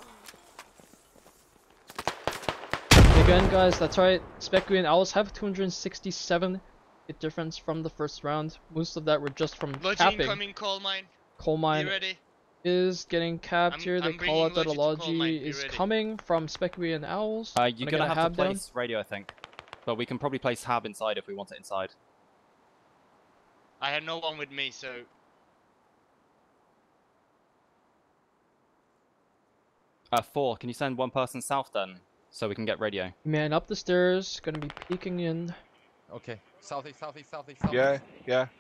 Again, guys, that's right. SpecOE and owLs have 267 hit difference from the first round. Most of that were just from capping. owMaN is getting capped here. They call out that a Logi is coming from SpecOE and owLs. You're gonna have to place radio, I think. But we can probably place hab inside if we want it inside. I have no one with me, so. 4, can you send one person south then? So we can get radio. E.M.A.N up the stairs, gonna be peeking in. Okay, southeast. Yeah.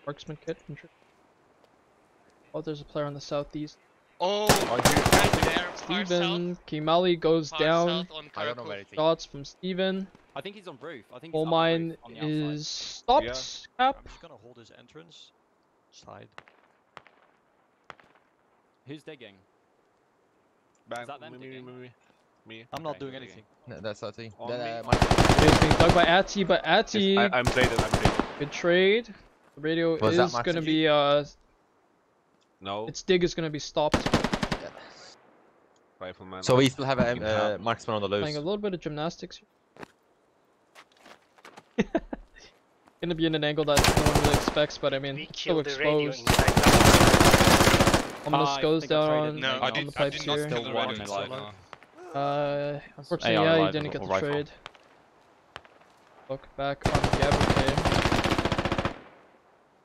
Marksman kit. Oh, there's a player on the southeast. Oh, right there. Steven, Kimali goes down. I don't know where it is. Shots from Steven. I think he's on roof. I think owMaN is stopped. Yeah. Cap. I'm just gonna hold his entrance side. Who's digging? Bang. Is that them digging? Me. I'm not doing anything. No, that's Atty. It is being dug by Atty, but Atty. Yes, I'm bladed. Good trade. The radio is gonna be No. Its dig is gonna be stopped. Rifleman. So we still have a marksman on the loose. Playing a little bit of gymnastics here. Gonna be in an angle that no one really expects, but I mean, it's so exposed. Ominous goes down on the pipes here. Unfortunately, yeah, you didn't get the trade. Look back on Gabrique.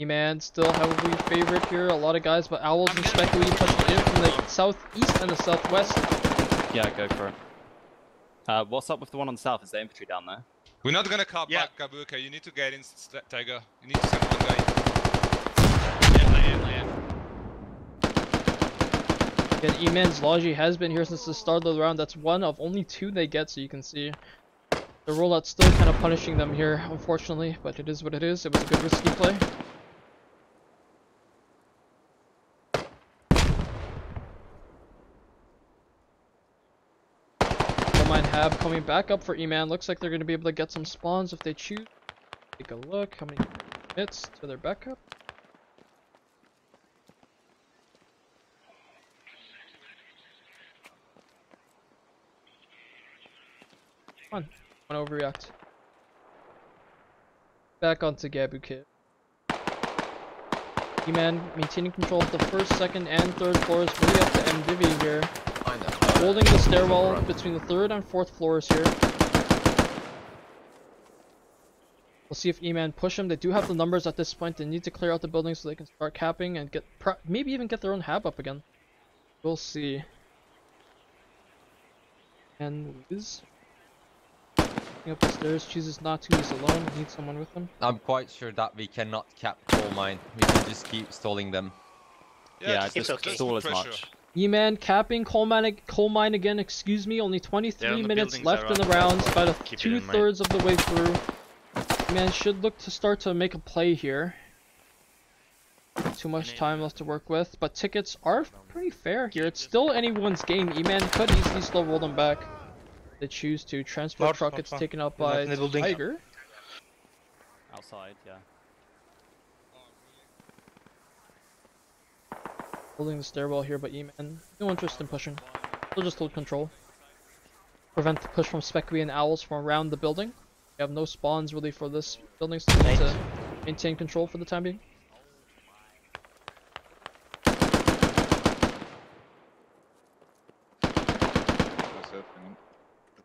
E.M.A.N still heavily favorite here. A lot of guys, but owLs and SpecOE pushed in from the southeast and the southwest. Yeah, go for it. What's up with the one on the south? Is there infantry down there? We're not gonna car back Gabrique. You need to get in, Tiger. You need to send one guy. I am. Again, E.M.A.N's Logi has been here since the start of the round. That's one of only 2 they get, so you can see. The rollout's still kind of punishing them here, unfortunately, but it is what it is. It was a good risky play. owMaN hab coming back up for E.M.A.N. Looks like they're going to be able to get some spawns if they choose. Take a look. How many hits to their backup? Come on. Don't overreact. Back onto Gabrique. E.M.A.N maintaining control of the first, second, and third floors, really up to MDivvy here. Holding the stairwell between the third and fourth floors here. We'll see if E.M.A.N push them. They do have the numbers at this point. They need to clear out the building so they can start capping and get maybe even get their own hab up again. We'll see. And lose. walking up the stairs, chooses not to. He's alone. He needs someone with him. I'm quite sure that we cannot cap coal mine. We can just keep stalling them. Yeah, just stall as much. E.M.A.N capping coal mine again. Excuse me. Only 23 minutes left in the rounds. About 2/3 of the way through. E.M.A.N should look to start to make a play here. Too much time left to work with, but tickets are pretty fair here. It's still anyone's game. E.M.A.N could easily slow roll them back. They choose to. Transport truck gets taken up by Tiger. Outside, yeah. Holding the stairwell here, but E.M.A.N no interest in pushing. They'll just hold control. Prevent the push from SpecOE and owls from around the building. We have no spawns really for this building, so we need to maintain control for the time being.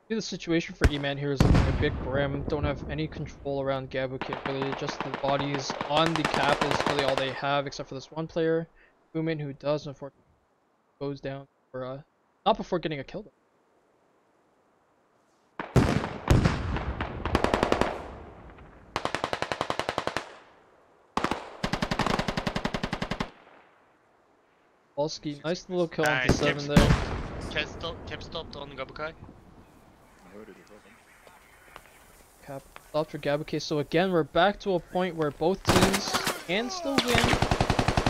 The situation for E.M.A.N here is looking a bit grim. Don't have any control around Gabuke really. Just the bodies on the cap is really all they have, except for this one player, E.M.A.N, who does unfortunately goes down for not before getting a kill though. Volsky, nice little kill onto 7 there. Cap stopped on Gabukai. Cap stopped for Gabuke. So again, we're back to a point where both teams can still win.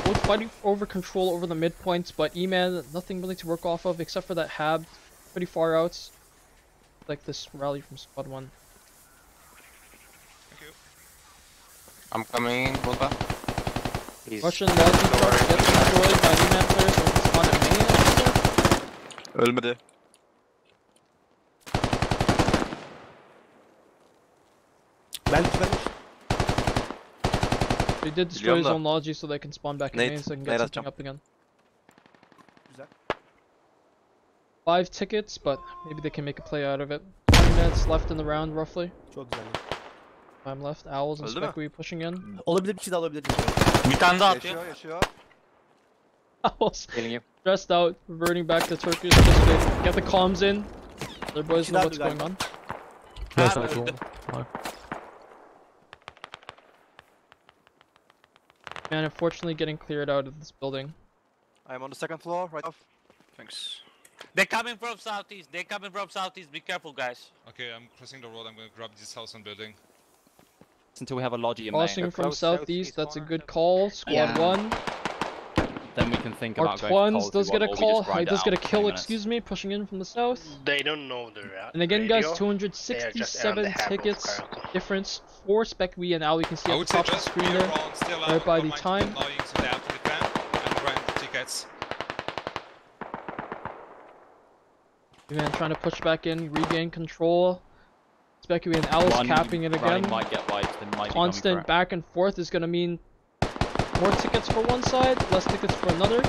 Both fighting over control over the midpoints, but E.M.A.N nothing really to work off of except for that Hab pretty far out. Like this rally from squad 1. Thank you. I'm coming in, Boba. Russian logic truck gets destroyed by E.M.A.N players so we can spawn at main. Ölmedi. He did destroy his own logi so they can spawn back in main so they can get something up again. 5 tickets, but maybe they can make a play out of it. 20 minutes left in the round roughly. Time left. owls and SpecOE pushing in. Olabilir bir şey daha olabilir. Bir tane daha atıyor. Yaşıyor. owls stressed out, reverting back to Turkish just to get the comms in. Their boys know what's going on. Man, unfortunately getting cleared out of this building. I'm on the second floor, right off. Thanks. They're coming from southeast. They're coming from southeast. Be careful, guys. Okay, I'm crossing the road. I'm gonna grab this house and building. Until we have a logi in main. Crossing from southeast, that's a good call. Squad 1. Then we can think about going Twans does get a call. He does get a kill, excuse me, pushing in from the south. They don't know the route. And again, guys, 267 tickets difference for SpecOE and owl. You can see at the top of the screen there, right by the time. E.M.A.N trying to push back in, regain control. SpecOE and owls capping it again. Constant back and forth is going to mean more tickets for one side, less tickets for another.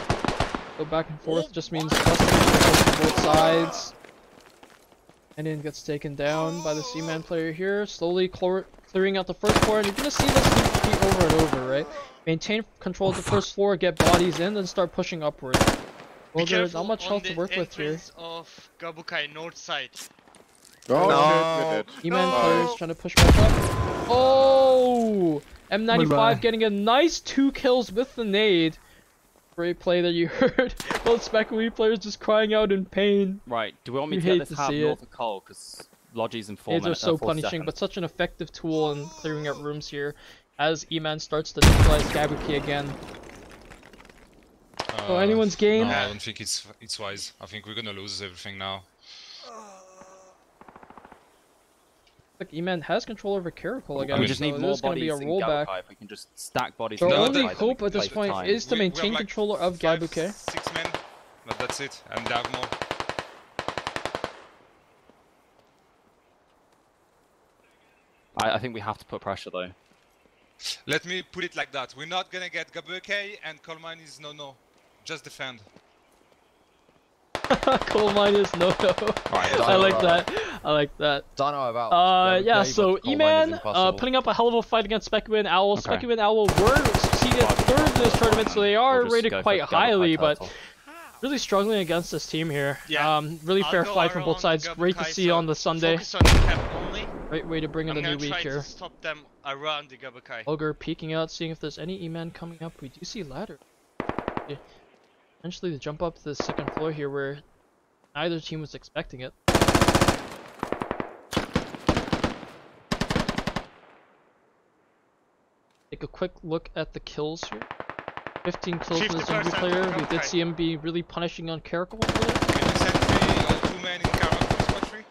Go back and forth just means less tickets for both sides. And then gets taken down by the E.M.A.N player here, slowly clearing out the first floor, and you're gonna see this repeat over and over, right? Maintain control of the first floor, get bodies in, then start pushing upward. Well, there's not much health to work with here. Of Gabukai north side. Oh, no. E.M.A.N players trying to push back up. Oh! M95 getting a nice 2 kills with the nade. Great play that you heard. Both SpecOE players just crying out in pain. Right, do we want me to get this Hab north of Cole? Because Logi's in 4 minutes. Nades are so punishing, but such an effective tool in clearing out rooms here as E.M.A.N starts to neutralize Gabuki again. So anyone's game. No, I don't think it's wise. I think we're gonna lose everything now. Like E.M.A.N has control over Caracol again. We just need more bodies in rollback. If we can just stack bodies. The only hope at this point is to maintain control of Gabuke. 6 men, but that's it. And they have more. I think we have to put pressure though. Let me put it like that. We're not gonna get Gabuke, and coal mine is no. Just defend. Coal mine is no. Right, I like that. I like that. Don't know about. Yeah. So E.M.A.N putting up a hell of a fight against SpecOE and owl. Okay. SpecOE and owl were seeded 3rd in this tournament, so they are rated quite highly, but really struggling against this team here. Yeah. Really fair fight from both sides. Great to see on the Sunday. Focus on the cap only. Great way to bring in a new week here. To stop them around the Gabukai. Ogre peeking out, seeing if there's any E.M.A.N coming up. We do see ladder. Yeah. Eventually, to jump up to the second floor here, where neither team was expecting it. Take a quick look at the kills here. 15 kills for the zombie player. We did see him be really punishing on Caracal. Can you send me 2 men in Caracal squad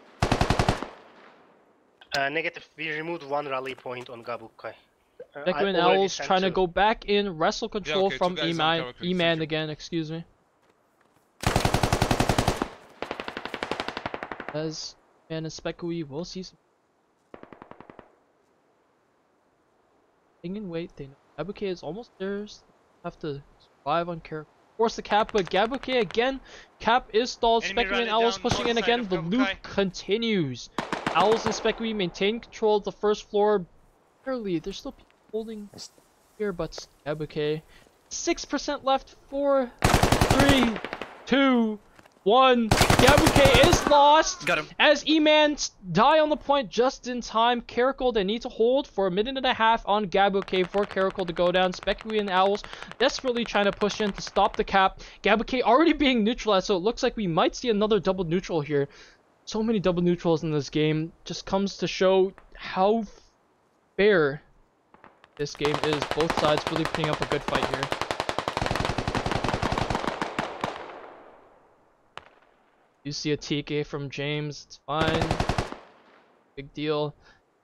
3? Negative. We removed 1 rally point on Gabukai. SpecOE and owLs trying to go back in, wrestle control from E.M.A.N again, excuse me. As E.M.A.N and SpecOE will see some. Hang and wait, they know Gabukai is almost theirs. Have to survive on Caracal. Force the cap, but Gabukai again. Cap is stalled. SpecOE and owLs pushing in again. The loop continues. owLs and SpecOE maintain control of the first floor. Barely, there's still people holding here, but Gabukai. 6% left. 4, 3, 2, 1. Gabukai is lost. Got him. As E.M.A.N die on the point just in time. Caracal, they need to hold for a minute and a half on Gabukai for Caracal to go down. SpecOE and owLs desperately trying to push in to stop the cap. Gabukai already being neutralized, so it looks like we might see another double neutral here. So many double neutrals in this game. Just comes to show how fair this game is. Both sides really putting up a good fight here. You see a TK from James, it's fine. Big deal.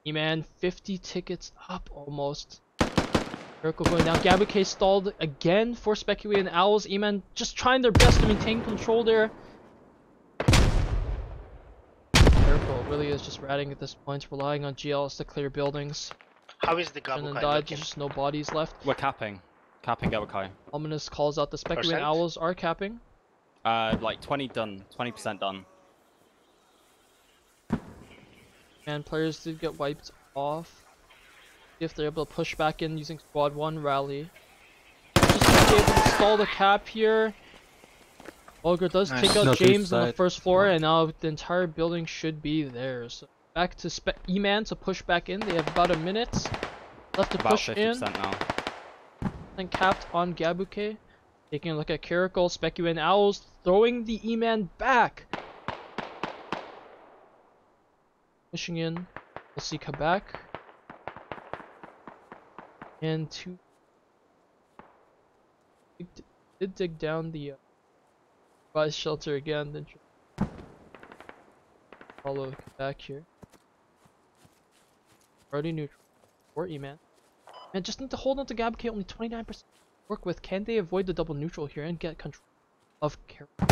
E.M.A.N 50 tickets up almost. Caracal going down. Gabukai stalled again for SpecOE and owLs. E.M.A.N just trying their best to maintain control there. Caracal really is just ratting at this point, relying on GLs to clear buildings. How is the Gabukai looking? There's just no bodies left. We're capping. Capping Gabukai. Ominous calls out the SpecOE and owLs are capping. Like 20 done. 20% done. And players did get wiped off. See if they're able to push back in using squad 1 rally. Just to be able to stall the cap here. Ogre does take out James on the first floor, and now the entire building should be theirs. So back to E.M.A.N to push back in. They have about a minute left to push in. Now. And capped on Gabukai. Taking a look at Caracal, SpecOE and owLs throwing the E.M.A.N back. Pushing in. We'll see Quebec. And did dig down the rise shelter again, then follow Quebec here. Already neutral for E.M.A.N. And just need to hold on to Gabukai, only 29%. Work with. Can they avoid the double neutral here and get control of Caracal?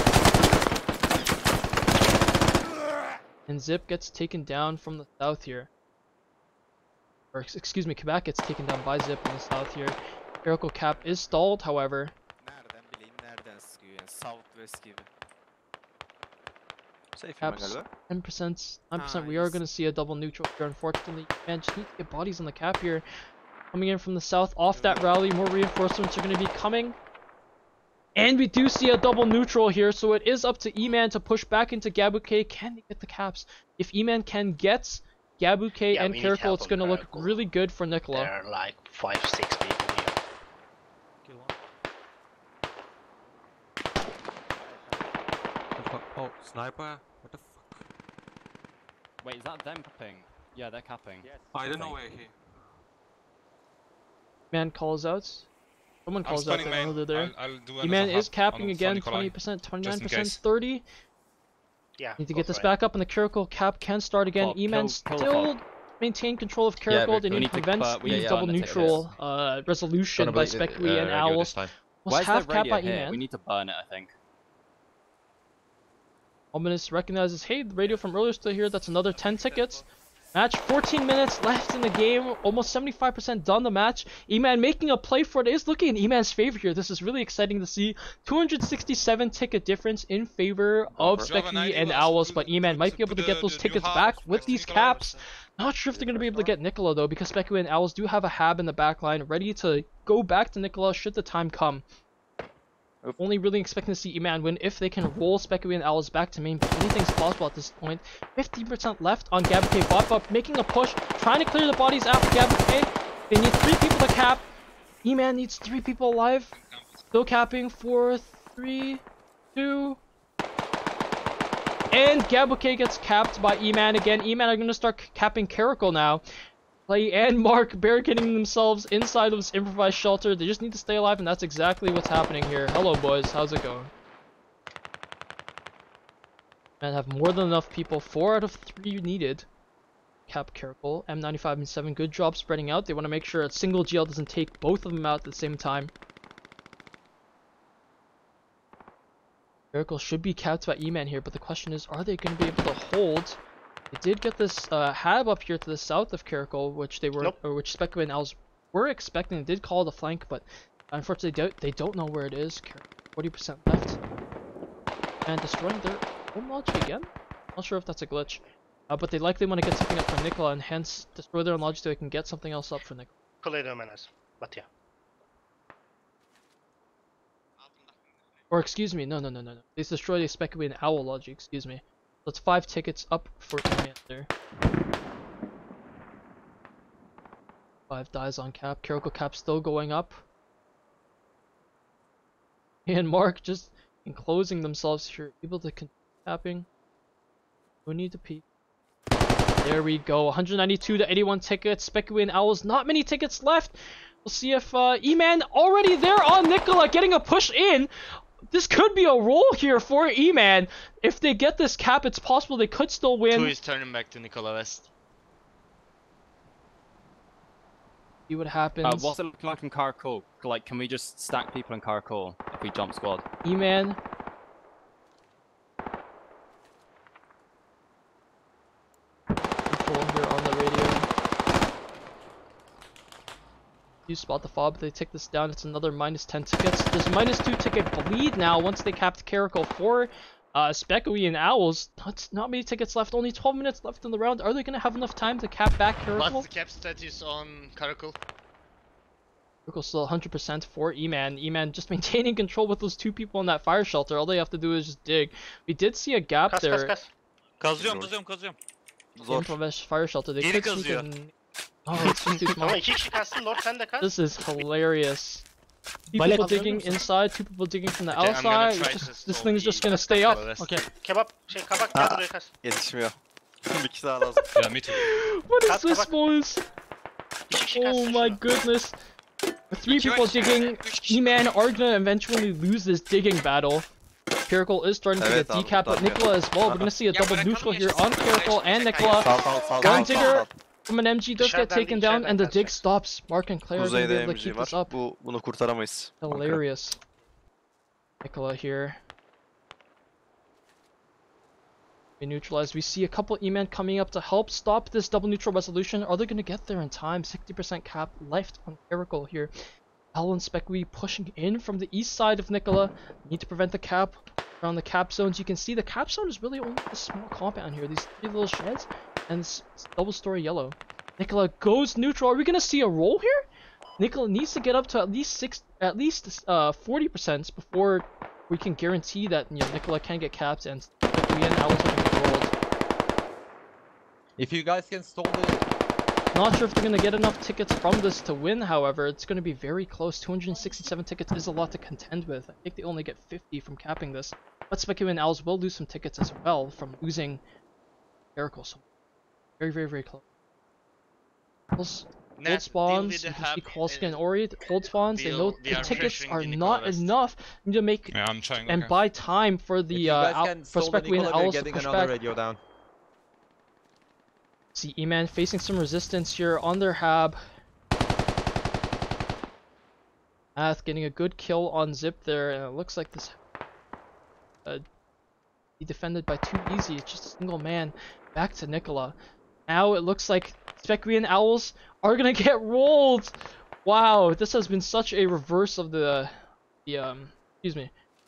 And Zip gets taken down from the south here. Or excuse me, Quebec gets taken down by Zip in the south here. Caracal cap is stalled, however. Caps 10%, 9%. We are going to see a double neutral here, unfortunately. Man, just need to get bodies on the cap here. Coming in from the south off that rally, more reinforcements are going to be coming. And we do see a double neutral here, so it is up to E.M.A.N to push back into Gabukai. Can they get the caps? If E.M.A.N can get Gabukai and Caracal, it's going to look really good for Nicola. There are like 5-6 people here. Oh, sniper? What the fuck? Wait, is that them capping? Yeah, they're capping. Yes. I don't know where he. E.M.A.N calls out. Someone calls out. I know they're there. E.M.A.N is capping again. 20%, 29%, 30. Yeah. Need to get this back up, and the Caracal cap can start again. E.M.A.N still maintain control of Caracal. They need to prevent the double neutral resolution by SpecOE and owLs. Where's half cap by E.M.A.N. We need to burn it, I think. Ominous recognizes, hey, the radio from earlier is still here. That's another 10 tickets. Match, 14 minutes left in the game. Almost 75% done the match. E.M.A.N making a play for it. It is looking in E.M.A.N's favor here. This is really exciting to see. 267 ticket difference in favor of SpecOE and owLs, but E.M.A.N might be able to get those tickets back with these caps. Not sure if they're going to be able to get Nicola though, because SpecOE and owLs do have a hab in the back line ready to go back to Nicola should the time come. Only really expecting to see E.M.A.N win if they can roll SpecOE and owls back to main, but anything's possible at this point. 15% left on Gabuke. Bot making a push, trying to clear the bodies after Gabuke. They need 3 people to cap. E.M.A.N needs 3 people alive. Still capping. 4, 3, 2... And Gabuke gets capped by E.M.A.N again. E.M.A.N are going to start capping Caracal now. Clay and Mark barricading themselves inside of this improvised shelter. They just need to stay alive, and that's exactly what's happening here. Hello, boys. How's it going? And have more than enough people. 4 out of 3 needed. Cap Caracal. M95 and 7. Good job spreading out. They want to make sure a single GL doesn't take both of them out at the same time. Caracal should be capped by E.M.A.N here, but the question is, are they going to be able to hold? They did get this hab up here to the south of Caracal, which they were, or which SpecOE and owls were expecting. They did call the flank, but unfortunately they don't know where it is. 40% left, and destroying their home logic again. Not sure if that's a glitch, but they likely want to get something up for Nicola, and hence destroy their own logic so they can get something else up for Nicola. But yeah. Or excuse me, no. They destroyed a SpecOE and owl logic. Excuse me. That's 5 tickets up for E.M.A.N there. 5 dies on cap. Caracal cap still going up. And Mark just enclosing themselves here, able to continue capping. No need to peek. There we go. 192 to 81 tickets. SpecOE and owls. Not many tickets left. We'll see if E.M.A.N already there on Nicola, getting a push in. This could be a roll here for E.M.A.N. If they get this cap, it's possible they could still win. 2 is turning back to Nicola West. See what happens. What's it looking like in Caracal? Like, can we just stack people in Caracal if we jump squad? E.M.A.N. Control here on the radio. You spot the fob, they take this down, it's another minus 10 tickets. There's minus 2 ticket bleed now once they capped Caracal for SpecOE and owls. Not many tickets left, only 12 minutes left in the round. Are they going to have enough time to cap back Caracal? What's the cap status on Caracal? Caracal's still 100% for E.M.A.N. E.M.A.N just maintaining control with those 2 people in that fire shelter. All they have to do is just dig. We did see a gap there. Kazıyorum. Improvised fire shelter. They could sneak in. Oh, it's just too small. This is hilarious. 2 people digging inside, 2 people digging from the outside. This thing's just gonna stay up. Okay. Kabak gel buraya kas. Yetişmiyor. Bir kişi daha lazım. Yeah, me too. What is this, boys? Oh my goodness. With 3 people digging, E.M.A.N are gonna eventually lose this digging battle. Caracal is starting to get decapped, but Nicola as well. We're gonna see a double neutral here on Caracal and Nicola. One digger from an MG does get taken down, and the dig stops. Mark and Claire are going to be able to keep this up. Bunu kurtaramayız. Hilarious. Nicola here. We neutralize. We see a couple E.M.A.N coming up to help stop this double neutral resolution. Are they going to get there in time? 60% cap left on Caracal here. Owl and SpecOE pushing in from the east side of Nicola. Need to prevent the cap around the cap zones. You can see the cap zone is really only a small compound here. These 3 little sheds and this double story yellow. Nicola goes neutral. Are we gonna see a roll here? Nicola needs to get up to at least 40% before we can guarantee that Nicola can get capped and SpecOE and owls are gonna get rolled. If you guys can stall this. Not sure if they're going to get enough tickets from this to win, however. It's going to be very close. 267 tickets is a lot to contend with. I think they only get 50 from capping this. But SpecOE and owls will lose some tickets as well from losing Caracal. So very, very, very close. Hold spawns, you can see Kowalski and Ori, hold spawns, they know the tickets are not enough to make and buy time for the for SpecOE and owls to push back. See E.M.A.N facing some resistance here on their hab. Ath getting a good kill on Zip there, and it looks like this he defended by too easy. It's just a single man. Back to Nicola. Now it looks like SpecOE and owls are gonna get rolled. Wow, this has been such a reverse of the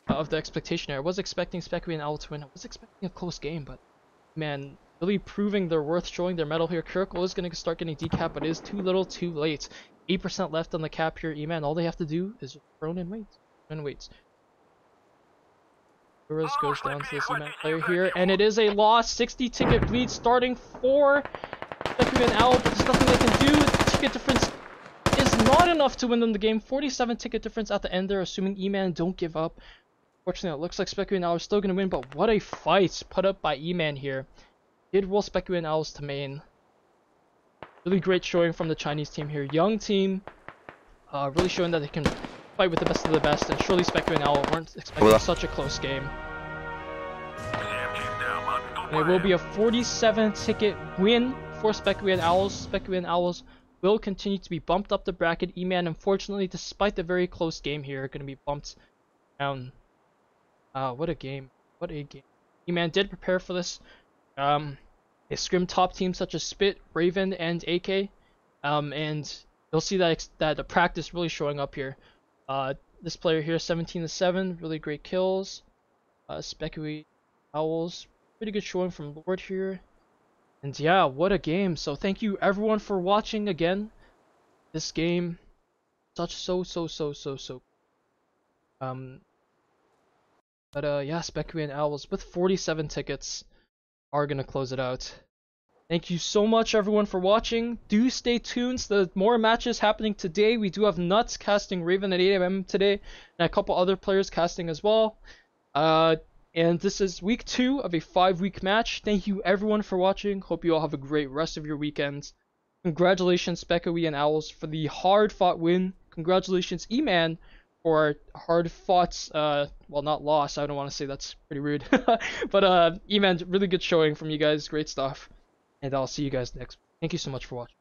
of the expectation here. I was expecting SpecOE and owls to win. I was expecting a close game, but man, really proving their worth, showing their mettle here. Caracal is going to start getting decapped, but it is too little, too late. 8% left on the cap here. E.M.A.N, all they have to do is just throw in weights. Torres goes down to this E.M.A.N player here, and it is a loss. 60 ticket bleed starting for SpecOE and owL, but there's nothing they can do. The ticket difference is not enough to win them the game. 47 ticket difference at the end there, assuming E.M.A.N don't give up. Fortunately, it looks like SpecOE and owL are still going to win, but what a fight put up by E.M.A.N here. Did roll SpecOE and owls to main. Really great showing from the Chinese team here. Young team, really showing that they can fight with the best of the best, and surely SpecOE and owL weren't expecting such a close game. And it will be a 47 ticket win for SpecOE and owls. SpecOE and owls will continue to be bumped up the bracket. E.M.A.N, unfortunately, despite the very close game here, are going to be bumped down. What a game. What a game. E.M.A.N did prepare for this. They scrimmed top teams such as Spit, Raven, and AK. And you'll see that the practice really showing up here. This player here, 17-7, really great kills. SpecOE, owls, pretty good showing from Lord here. And yeah, what a game. So thank you everyone for watching again. This game, so. Yeah, SpecOE and owls with 47 tickets are gonna close it out. Thank you so much everyone for watching. Do stay tuned. There's more matches happening today. We do have Nuts casting Raven at 8 AM today, and a couple other players casting as well. And this is week 2 of a 5-week match. Thank you everyone for watching. Hope you all have a great rest of your weekends. Congratulations SpecOE and owls for the hard-fought win. Congratulations E.M.A.N for hard-fought, well, not loss. I don't want to say, that's pretty rude. But E.M.A.N, really good showing from you guys. Great stuff. And I'll see you guys next week. Thank you so much for watching.